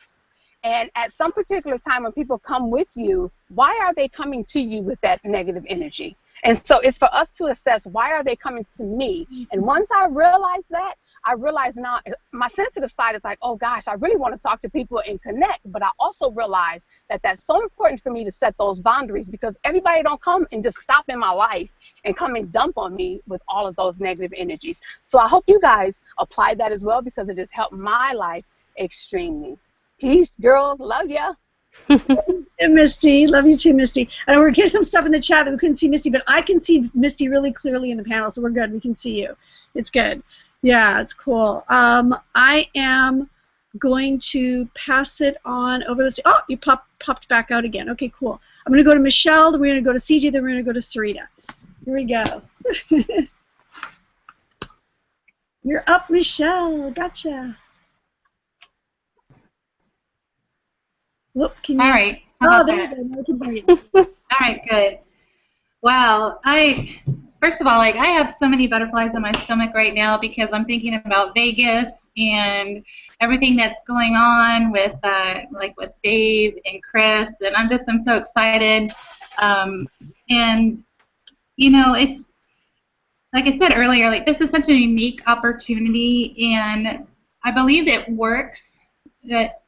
And at some particular time when people come with you, why are they coming to you with that negative energy? And so it's for us to assess, why are they coming to me? And once I realize that, I realize now my sensitive side is like, oh gosh, I really want to talk to people and connect. But I also realize that that's so important for me to set those boundaries, because everybody don't come and just stop in my life and come and dump on me with all of those negative energies. So I hope you guys apply that as well, because it has helped my life extremely. Peace, girls. Love ya. Misty, love you too, Misty. And we're getting some stuff in the chat that we couldn't see Misty, but I can see Misty really clearly in the panel, so we're good. We can see you. It's good. Yeah, it's cool. I am going to pass it on over. Let's see. Oh, you popped back out again. Okay, cool. I'm going to go to Michelle, then we're going to go to CJ, then we're going to go to Sarita. Here we go. You're up, Michelle. Gotcha. Whoop, can you? All right. How about there that? you go. Now we can hear you. All right, good. Wow. First of all, like, I have so many butterflies in my stomach right now because I'm thinking about Vegas and everything that's going on with with Dave and Chris, and I'm so excited. And you know, like I said earlier, like, this is such a unique opportunity, and I believe it works, that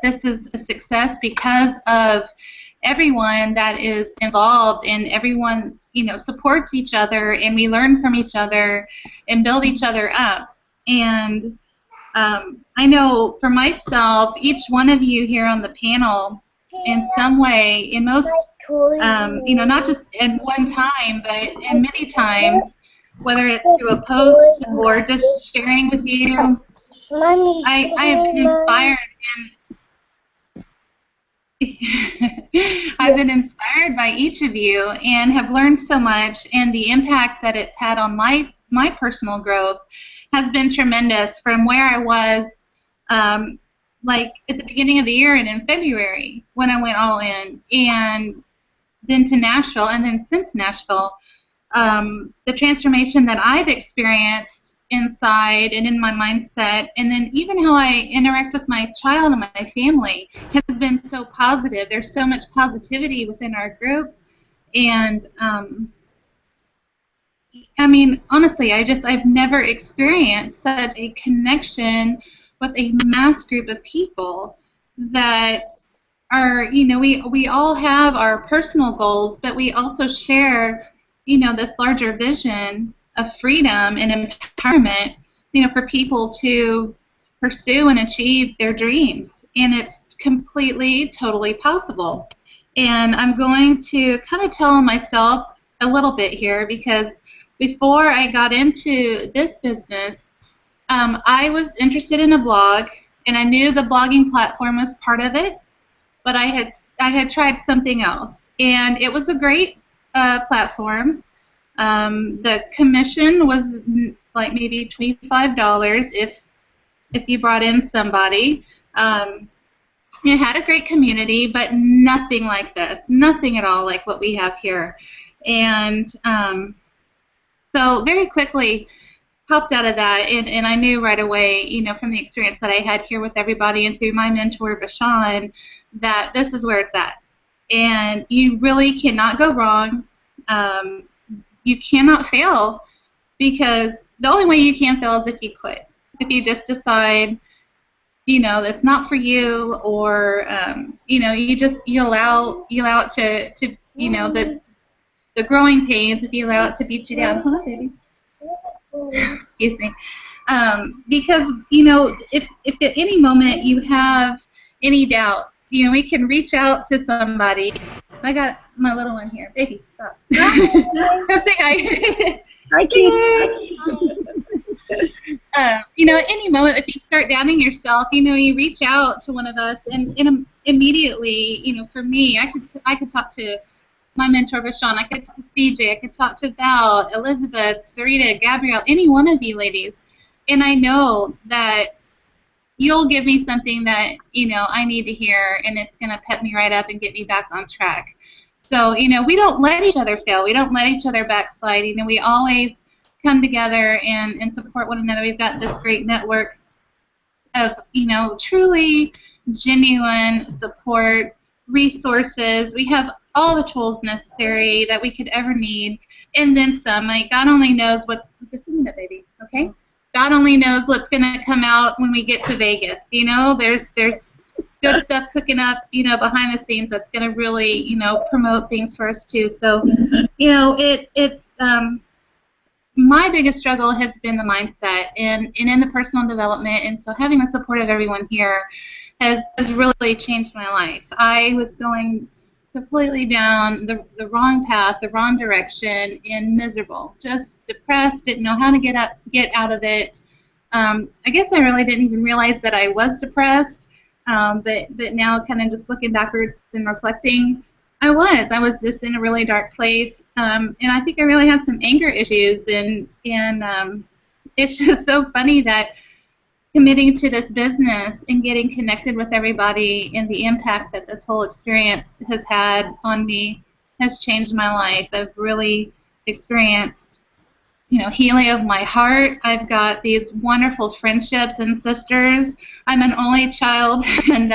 this is a success because of everyone that is involved, and everyone, you know, supports each other, and we learn from each other and build each other up. And I know for myself, each one of you here on the panel, in some way, in most, you know, not just in one time, but in many times, whether it's through a post or just sharing with you, I have been inspired, and I've been inspired by each of you and have learned so much, and the impact that it's had on my personal growth has been tremendous, from where I was like at the beginning of the year and in February when I went all in, and then to Nashville, and then since Nashville, the transformation that I've experienced inside and in my mindset, and then even how I interact with my child and my family, has been so positive. There's so much positivity within our group, and I mean, honestly, I've never experienced such a connection with a mass group of people that are, you know, we all have our personal goals, but we also share, you know, this larger vision of freedom and empowerment, you know, for people to pursue and achieve their dreams. And it's completely, totally possible. And I'm going to kind of tell myself a little bit here, because before I got into this business, I was interested in a blog, and I knew the blogging platform was part of it, but I had tried something else, and it was a great platform. The commission was like maybe $25 if you brought in somebody. It had a great community, but nothing like this, nothing at all like what we have here. And so very quickly popped out of that, and I knew right away, you know, from the experience that I had here with everybody and through my mentor, Bashan, that this is where it's at. And you really cannot go wrong. You cannot fail, because the only way you can fail is if you quit. If you just decide, you know, that's not for you, or you know, you allow it to you know, the growing pains, if you allow it to beat you down. Huh, baby? Excuse me. Because, you know, if at any moment you have any doubts, you know, we can reach out to somebody. I got my little one here. Baby, stop. Come say hi. Hi, Kate. You know, at any moment, if you start doubting yourself, you know, you reach out to one of us, and immediately, you know, for me, I could talk to my mentor, Bashan, I could talk to CJ, I could talk to Val, Elizabeth, Sarita, Gabrielle, any one of you ladies, and I know that you'll give me something that, you know, I need to hear, and it's going to pep me right up and get me back on track. So, you know, we don't let each other fail. We don't let each other backslide. You know, we always come together and support one another. We've got this great network of, you know, truly genuine support, resources. We have all the tools necessary that we could ever need, and then some. Like, God only knows what. Just a minute, baby. Okay. God only knows what's going to come out when we get to Vegas. You know, there's good stuff cooking up, you know, behind the scenes that's going to really, you know, promote things for us too. So, you know, it's my biggest struggle has been the mindset and in the personal development, and so having the support of everyone here has really changed my life. I was going completely down the wrong path, the wrong direction, and miserable, just depressed, didn't know how to get out of it. I guess I really didn't even realize that I was depressed, but now kind of just looking backwards and reflecting, I was just in a really dark place, and I think I really had some anger issues, and it's just so funny that committing to this business and getting connected with everybody and the impact that this whole experience has had on me has changed my life. I've really experienced, you know, healing of my heart. I've got these wonderful friendships and sisters. I'm an only child, and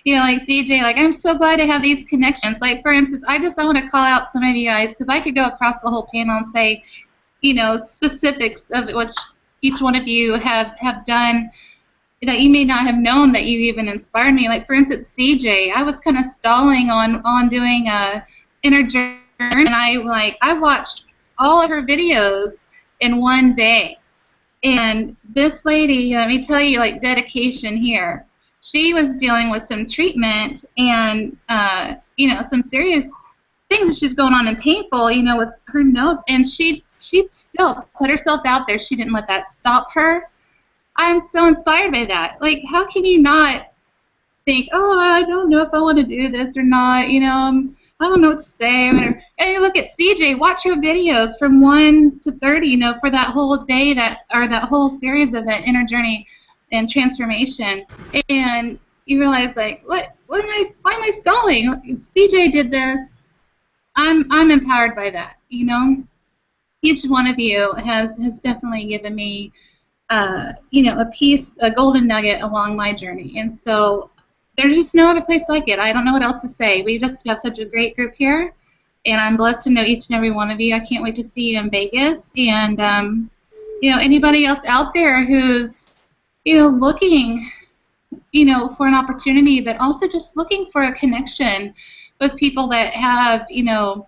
you know, like CJ, like I'm so glad to have these connections. Like, for instance, I want to call out some of you guys because I could go across the whole panel and say, you know, specifics of which each one of you have done that you may not have known that you even inspired me. Like, for instance, CJ, I was kind of stalling on doing a inner journey, and I watched all of her videos in one day. And this lady, let me tell you, like, dedication here. She was dealing with some treatment and, you know, some serious things that she's going on and painful, you know, with her nose. And she still put herself out there. She didn't let that stop her. I'm so inspired by that. Like, how can you not think, oh, I don't know if I want to do this or not, you know, I don't know what to say. Or whatever. Hey, look at CJ. Watch her videos from 1 to 30, you know, for that whole day or that whole series of that inner journey and transformation. And you realize, like, why am I stalling? CJ did this. I'm empowered by that, you know. Each one of you has definitely given me, you know, a golden nugget along my journey. And so there's just no other place like it. I don't know what else to say. We just have such a great group here, and I'm blessed to know each and every one of you. I can't wait to see you in Vegas. And, you know, anybody else out there who's, you know, looking, you know, for an opportunity, but also just looking for a connection with people that have, you know,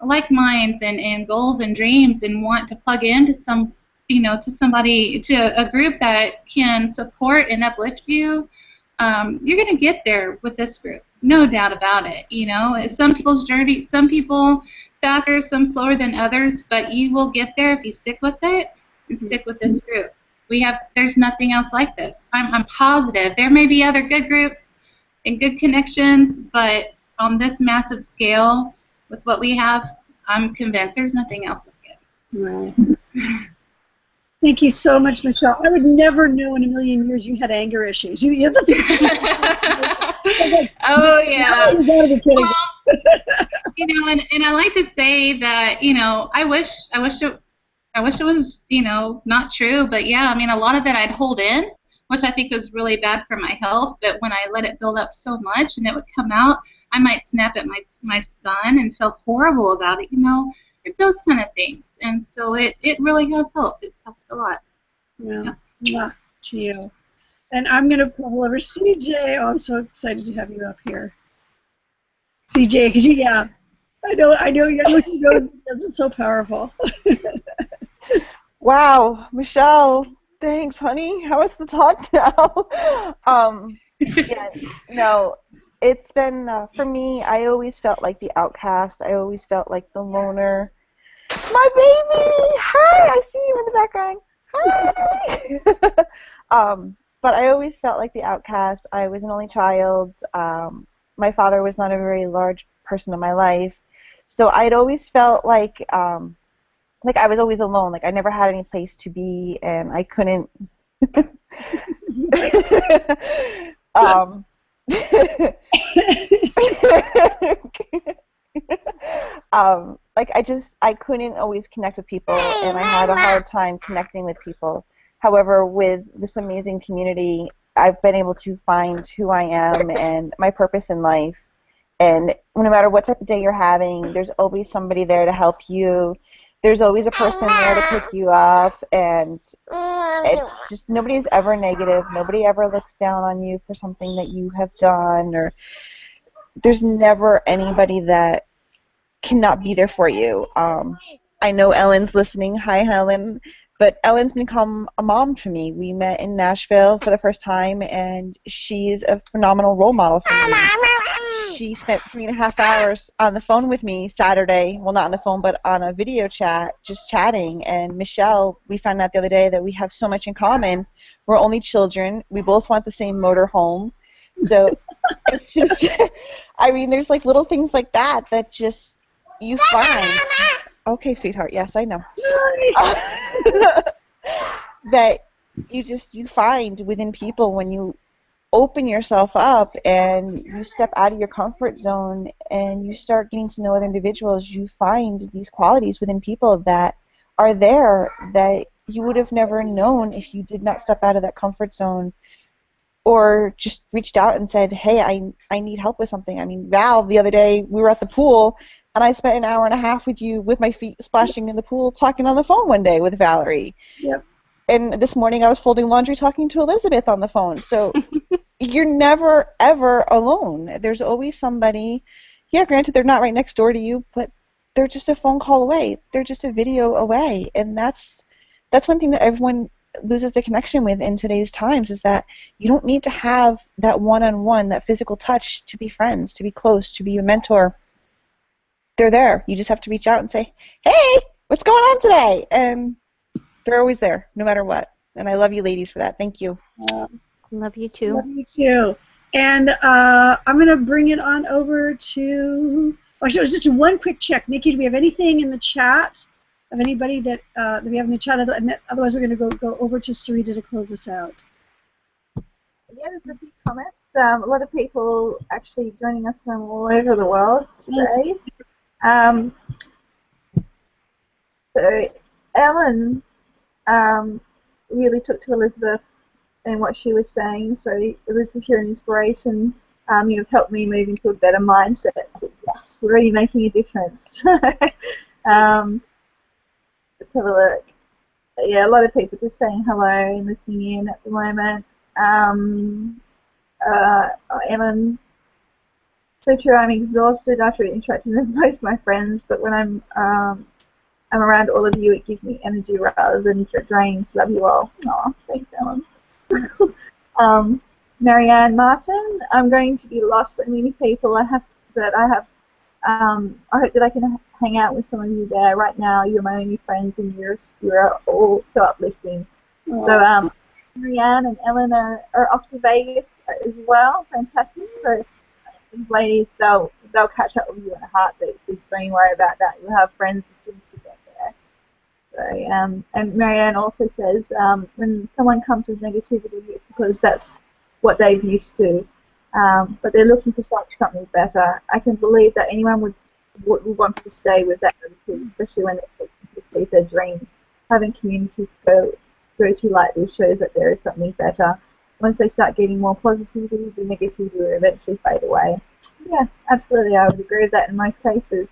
like minds and goals and dreams and want to plug into some, you know, to somebody, to a group that can support and uplift you, you're going to get there with this group, no doubt about it. You know, some people's journey, some people faster, some slower than others, but you will get there if you stick with it and stick with this group. There's nothing else like this. I'm positive. There may be other good groups and good connections, but on this massive scale, with what we have, I'm convinced there's nothing else like it. Right. Thank you so much, Michelle. I would never know in a million years you had anger issues. That's exactly oh, yeah. You gotta be kidding. You know, and I like to say that, you know, I wish it was, you know, not true, but yeah, I mean, a lot of it I'd hold in, which I think was really bad for my health, but when I let it build up so much and it would come out, I might snap at my son and feel horrible about it, you know, those kind of things. And so it really has helped. It's helped a lot. Yeah. To you. And I'm going to pull over CJ. Oh, I'm so excited to have you up here. CJ, because I know you're looking good because it's so powerful. Wow, Michelle, thanks, honey. How was the talk now? Yeah, no, it's been, for me, I always felt like the outcast. I always felt like the loner. My baby! Hi! I see you in the background. Hi! But I always felt like the outcast. I was an only child. My father was not a very large person in my life. So I'd always felt like I was always alone. Like I never had any place to be, and I couldn't. I couldn't always connect with people, and I had a hard time connecting with people. However, with this amazing community, I've been able to find who I am and my purpose in life, And no matter what type of day you're having, there's always somebody there to help you. There's always a person there to pick you up, and it's just nobody's ever negative. Nobody ever looks down on you for something that you have done, or there's never anybody that cannot be there for you. I know Ellen's listening. Hi, Helen. But Ellen's become a mom to me. We met in Nashville for the first time, and she's a phenomenal role model for me. She spent 3.5 hours on the phone with me Saturday. Well, not on the phone, but on a video chat, just chatting. And Michelle, we found out the other day that we have so much in common. We're only children. We both want the same motor home. So it's just, I mean, there's like little things like that that just you find. Okay, sweetheart. Yes, I know. That you find within people when you open yourself up and you step out of your comfort zone and you start getting to know other individuals. You find these qualities within people that are there that you would have never known if you did not step out of that comfort zone or just reached out and said, hey, I need help with something. I mean, Val, the other day, we were at the pool, and I spent an hour and a half with you with my feet splashing in the pool talking on the phone one day with Valerie. Yep. And this morning I was folding laundry talking to Elizabeth on the phone. So you're never, ever alone. There's always somebody. Yeah, granted, they're not right next door to you, but they're just a phone call away. They're just a video away. And that's one thing that everyone loses the connection with in today's times, is that you don't need to have that one-on-one, that physical touch to be friends, to be close, to be a mentor. They're there. You just have to reach out and say, hey, what's going on today? And they're always there, no matter what. And I love you ladies for that. Thank you. Love you too. Love you too. And I'm going to bring it on over to, actually, it was just one quick check. Nikki, do we have anything in the chat of anybody that we have in the chat? Otherwise, we're going to go over to Sarita to close us out. Yeah, there's a few comments. A lot of people actually joining us from all over the world today. So Ellen really took to Elizabeth and what she was saying. So Elizabeth, you're an inspiration. You've helped me move into a better mindset. So, yes, we're already making a difference. Let's have a look. Yeah, a lot of people just saying hello and listening in at the moment. Ellen, so true. I'm exhausted after interacting with most of my friends, but when I'm around all of you, it gives me energy rather than drains. Love you all. Aw, thanks, Ellen. Marianne Martin, I'm going to be lost. So many people I hope that I can hang out with some of you there. Right now, you're my only friends, and you're all so uplifting. Aww. So Marianne and Ellen are off to Vegas as well. Fantastic. So these ladies, they'll catch up with you in a heartbeat. So don't worry about that. You'll have friends as soon as you get there. So and Marianne also says when someone comes with negativity, it's because that's what they've used to. But they're looking for something better. I can believe that anyone would want to stay with that attitude, especially when they complete their dream. Having communities go to like this shows that there is something better. Once they start getting more positivity, the negativity will eventually fade away. Yeah, absolutely, I would agree with that in most cases.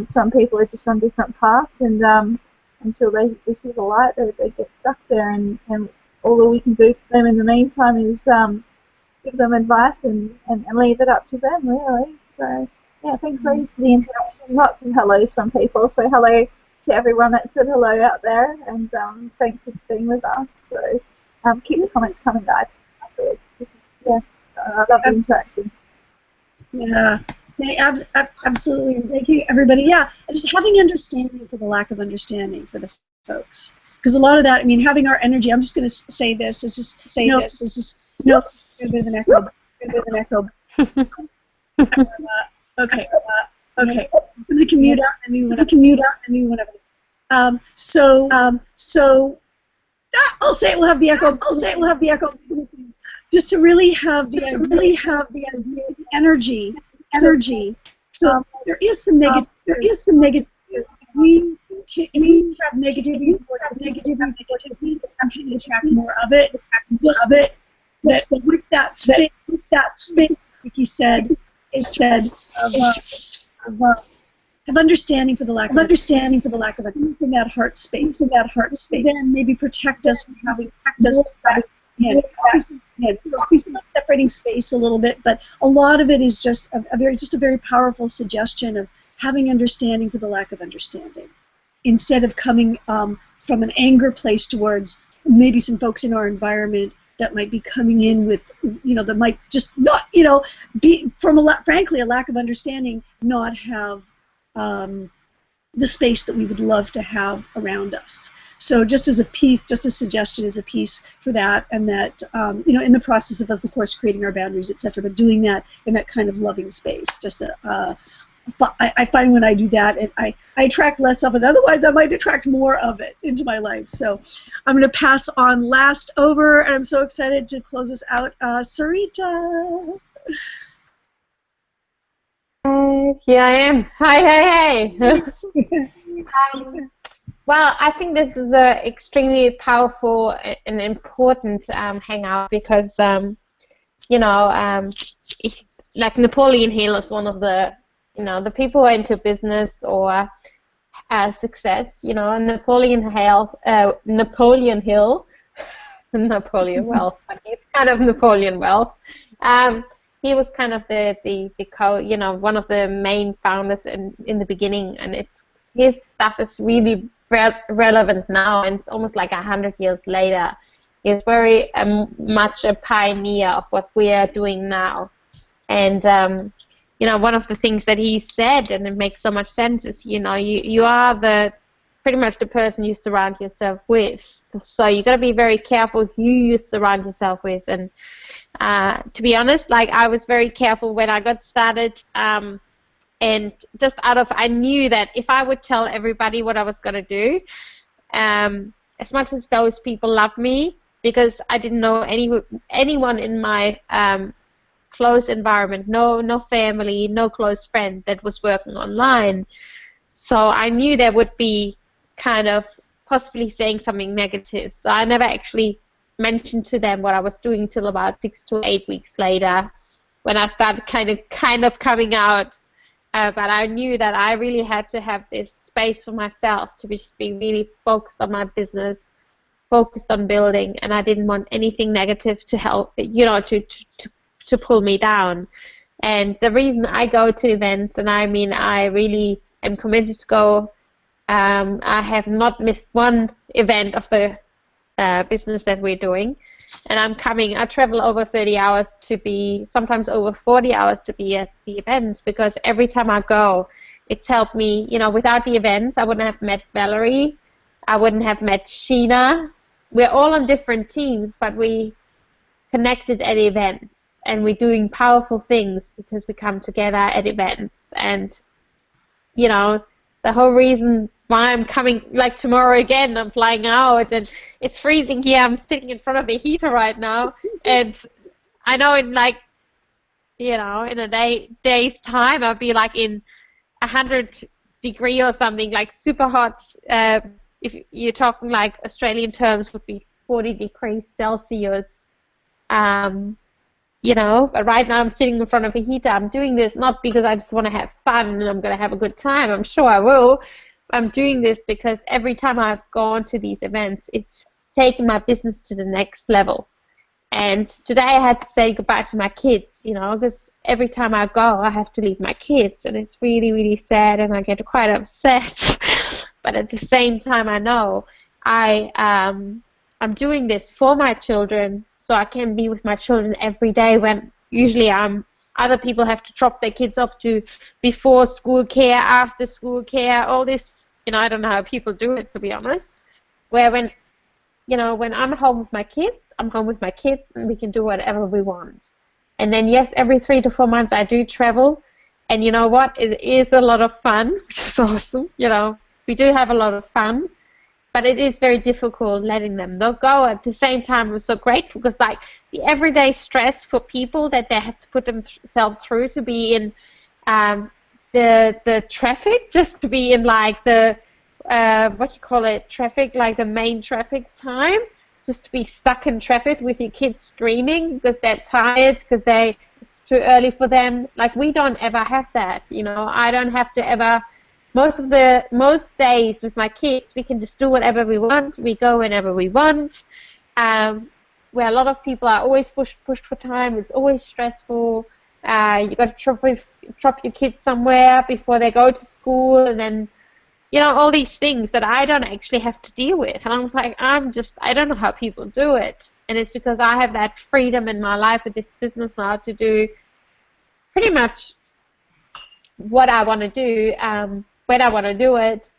Some people are just on different paths, and until they see the light, they get stuck there, and all that we can do for them in the meantime is give them advice and leave it up to them, really. So, yeah, thanks, ladies, for the interaction. Lots of hellos from people. So, hello to everyone that said hello out there, and thanks for being with us. So, keep the comments coming, guys. Yeah, I love the interaction. Yeah, absolutely. And thank you, everybody. Yeah, just having understanding for the lack of understanding for the folks. Because a lot of that, I mean, having our energy, I'm just going to say this, it's just say this, it's just, no, a bit of an echo, okay, I'm going to commute out, and we want to I'll say it will have the echo. Just to really have the energy. So there is some negative. We have negativity. I'm trying to attract more of it. Just that with that space, like he said, instead of understanding for the lack of understanding for the lack of in that heart space, then maybe protect us from having separating space a little bit, but a lot of it is just a very powerful suggestion of having understanding for the lack of understanding, instead of coming from an anger place towards maybe some folks in our environment that might be coming in with, that might just not, be from frankly a lack of understanding, not have the space that we would love to have around us. So just as a piece, just a suggestion as a piece for that, and that, in the process of course, creating our boundaries, etc., but doing that in that kind of loving space. Just I find when I do that, I attract less of it. Otherwise, I might attract more of it into my life. So I'm going to pass on last over, and I'm so excited to close us out. Sarita. Here I am. Hi. Well, I think this is a extremely powerful and important hangout because, like Napoleon Hill is one of the, the people who are into business or success. Napoleon Hill, Napoleon Wealth. It's kind of Napoleon Wealth. He was kind of one of the main founders in the beginning, and his stuff is really relevant now, and it's almost like 100 years later. He's very much a pioneer of what we are doing now. And one of the things that he said, and it makes so much sense, is you are pretty much the person you surround yourself with. So you got to be very careful who you surround yourself with. And to be honest, I was very careful when I got started, and just I knew that if I would tell everybody what I was going to do, as much as those people loved me, because I didn't know anyone in my close environment, no family, no close friend that was working online. So I knew there would be kind of possibly saying something negative. So I never actually mentioned to them what I was doing till about 6 to 8 weeks later, when I started kind of coming out. But I knew that I really had to have this space for myself to just be really focused on my business, focused on building, and I didn't want anything negative to help, to pull me down. And the reason I go to events, and I mean I really am committed to go, I have not missed one event of the business that we're doing. And I travel over 30 hours to be, sometimes over 40 hours to be at the events, because every time I go, it's helped me, without the events, I wouldn't have met Valerie, I wouldn't have met Sheena. We're all on different teams, but we connected at events, and we're doing powerful things because we come together at events. And, the whole reason why I'm coming, like tomorrow again, I'm flying out, and it's freezing here. I'm sitting in front of a heater right now, and I know in in a day's time, I'll be like in 100 degree or something, like super hot. If you're talking like Australian terms, would be 40 degrees Celsius. But right now I'm sitting in front of a heater. I'm doing this not because I just want to have fun and I'm going to have a good time. I'm sure I will. I'm doing this because every time I've gone to these events, it's taken my business to the next level. And today I had to say goodbye to my kids, because every time I go, I have to leave my kids, and it's really, really sad, and I get quite upset. But at the same time, I know I'm doing this for my children, so I can be with my children every day, when usually other people have to drop their kids off to before school care, after school care, all this. I don't know how people do it, to be honest. Where when I'm home with my kids, I'm home with my kids, and we can do whatever we want. And then, yes, every 3 to 4 months I do travel, and you know what? It is a lot of fun, which is awesome. We do have a lot of fun. But it is very difficult letting them go. At the same time, I'm so grateful, because like the everyday stress for people that they have to put themselves through to be in the traffic, just to be in like the traffic, like the main traffic time, just to be stuck in traffic with your kids screaming because they're tired, because it's it's too early for them. Like, we don't ever have that, you know. I don't have to ever. Most days with my kids, we can just do whatever we want. We go whenever we want. Where a lot of people are always pushed for time. It's always stressful. You got to drop your kids somewhere before they go to school, and then, you know, all these things that I don't actually have to deal with. And I was like, I don't know how people do it. And it's because I have that freedom in my life with this business now to do pretty much what I want to do, when I want to do it.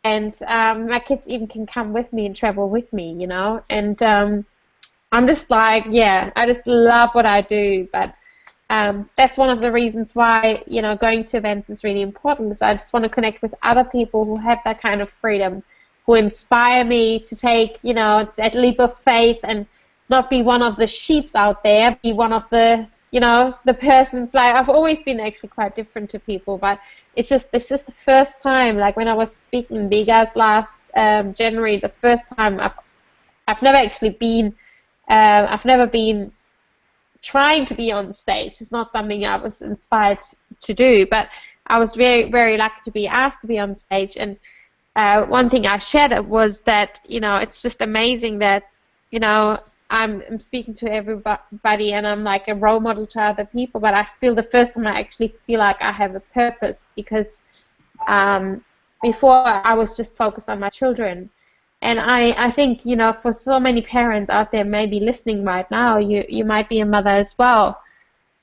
And my kids even can come with me and travel with me, you know. And I'm just like, yeah, I just love what I do. But that's one of the reasons why, you know, going to events is really important, because I just want to connect with other people who have that kind of freedom, who inspire me to take, you know, that leap of faith and not be one of the sheeps out there, be one of the, you know, the persons. Like, I've always been actually quite different to people, but it's just the first time, like when I was speaking in Vegas last January, the first time I've never actually been, I've never been trying to be on stage. It's not something I was inspired to do, but I was very, very lucky to be asked to be on stage. And one thing I shared was that, you know, it's just amazing that, you know, I'm speaking to everybody and I'm like a role model to other people, but I feel the first time I actually feel like I have a purpose, because before I was just focused on my children. And I think, you know, for so many parents out there maybe listening right now, you might be a mother as well.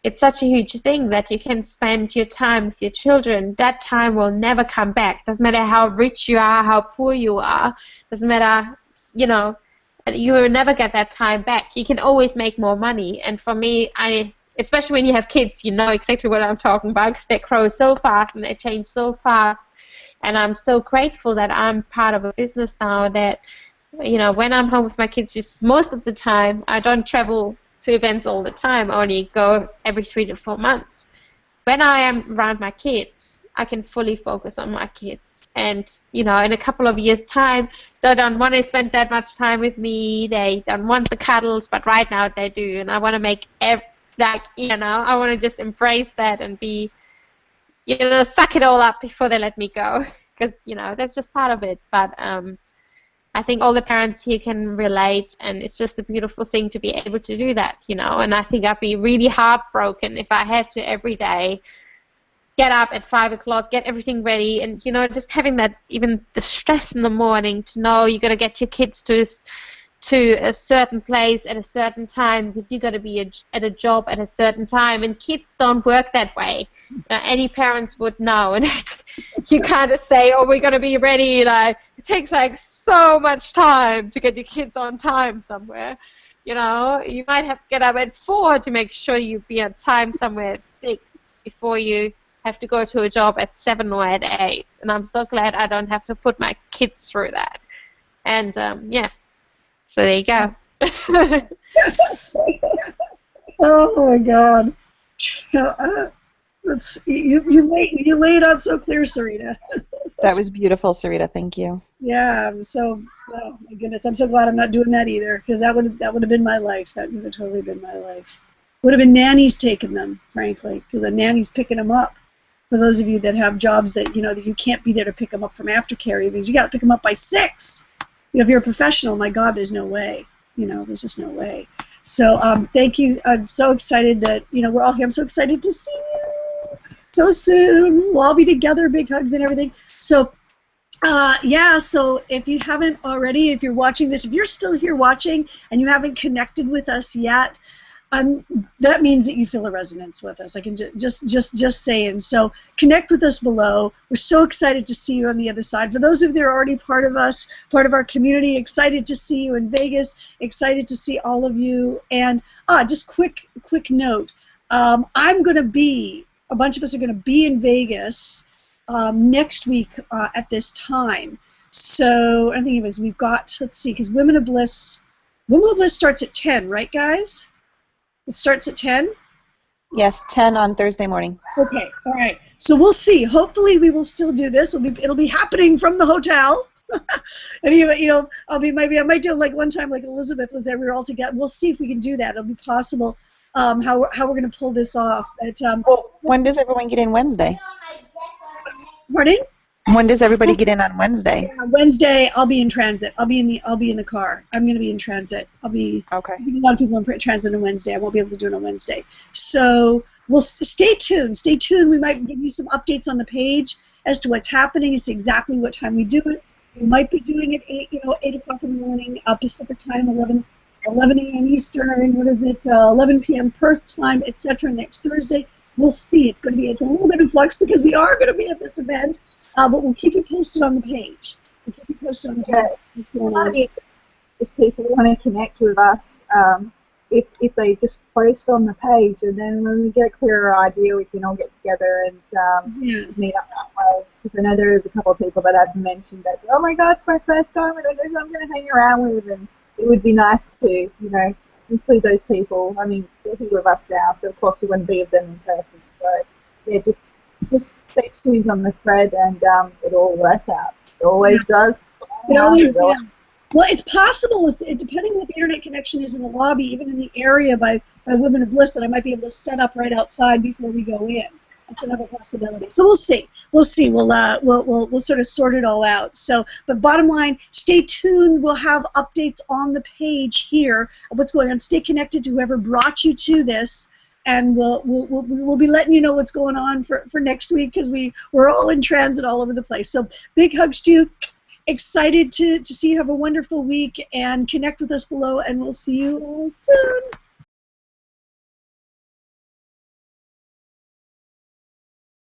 It's such a huge thing that you can spend your time with your children. That time will never come back. Doesn't matter how rich you are, how poor you are. Doesn't matter, you know, you will never get that time back. You can always make more money. And for me, especially when you have kids, you know exactly what I'm talking about, because they grow so fast and they change so fast. And I'm so grateful that I'm part of a business now that, you know, when I'm home with my kids, just most of the time, I don't travel to events all the time. I only go every 3 to 4 months. When I am around my kids, I can fully focus on my kids. And, you know, in a couple of years' time, they don't want to spend that much time with me. They don't want the cuddles, but right now they do. And I want to make, you know, I want to just embrace that and be, you know, suck it all up before they let me go. Because, you know, that's just part of it. But I think all the parents here can relate, and it's just a beautiful thing to be able to do that, you know. And I think I'd be really heartbroken if I had to every day get up at 5 o'clock, get everything ready, and, you know, just having that, even the stress in the morning to know you got to get your kids to a certain place at a certain time, because you got to be at a job at a certain time, and kids don't work that way. Any parents would know, and you can't just say, oh, we're going to be ready. Like, it takes like so much time to get your kids on time somewhere. You know, you might have to get up at 4 to make sure you be on time somewhere at 6 before you have to go to a job at 7 or at 8. And I'm so glad I don't have to put my kids through that. And yeah, so there you go. Oh my God. You laid out so clear, Sarita. That was beautiful, Sarita. Thank you. Yeah, oh my goodness, I'm so glad I'm not doing that either, because that would have been my life. That would have totally been my life. Would have been nannies taking them, frankly, because the nanny's picking them up. For those of you that have jobs that, you know, that you can't be there to pick them up from aftercare evenings, you got to pick them up by 6. You know, if you're a professional, my God, there's no way. You know, there's just no way. So thank you. I'm so excited that, you know, we're all here. I'm so excited to see you so soon. We'll all be together, big hugs and everything. So, yeah, so if you haven't already, if you're watching this, if you're still here watching and you haven't connected with us yet, that means that you feel a resonance with us. I can just saying. So connect with us below. We're so excited to see you on the other side. For those of you that are already part of us, part of our community, excited to see you in Vegas. Excited to see all of you. And just quick note. I'm going to be. A bunch of us are going to be in Vegas next week at this time. So I think we've got. Let's see, because Women of Bliss starts at 10, right, guys? It starts at 10? Yes, 10 on Thursday morning. Okay, all right. So we'll see. Hopefully we will still do this. It'll be happening from the hotel. And you know, I might do it like one time, like Elizabeth was there. We were all together. We'll see if we can do that. It'll be possible. how we're going to pull this off. But Well, when does everyone get in Wednesday? pardon? When does everybody get in on Wednesday? Yeah, Wednesday, I'll be in transit. I'll be in the car. I'm going to be in transit. Okay. A lot of people in transit on Wednesday. I won't be able to do it on Wednesday. So we'll stay tuned. Stay tuned. We might give you some updates on the page as to what's happening, as to exactly what time we do it. We might be doing it 8 o'clock in the morning Pacific time, 11 a.m. Eastern. 11 p.m. Perth time, etc. Next Thursday. We'll see. It's a little bit in flux because we are going to be at this event. But we'll keep you posted on the page. What's going on. If people want to connect with us, if they just post on the page, and then when we get a clearer idea, we can all get together and meet up that way. Because I know there is a couple of people that have mentioned that, oh my God, it's my first time, I don't know who I'm going to hang around with, and it would be nice to, include those people. I mean, they're here with us now, so of course we want to be with them in person. So, yeah, just stay tuned on the thread, and it'll all work out. It always does. It always does. Well, it's possible, depending what the internet connection is in the lobby, even in the area by Women of Bliss, that I might be able to set up right outside before we go in. That's another possibility. So we'll see. We'll sort of sort it all out. So, but bottom line, stay tuned. We'll have updates on the page here of what's going on. Stay connected to whoever brought you to this. And we'll be letting you know what's going on for next week, because we're all in transit all over the place. So big hugs to you. Excited to see you have a wonderful week, and connect with us below, and we'll see you all soon.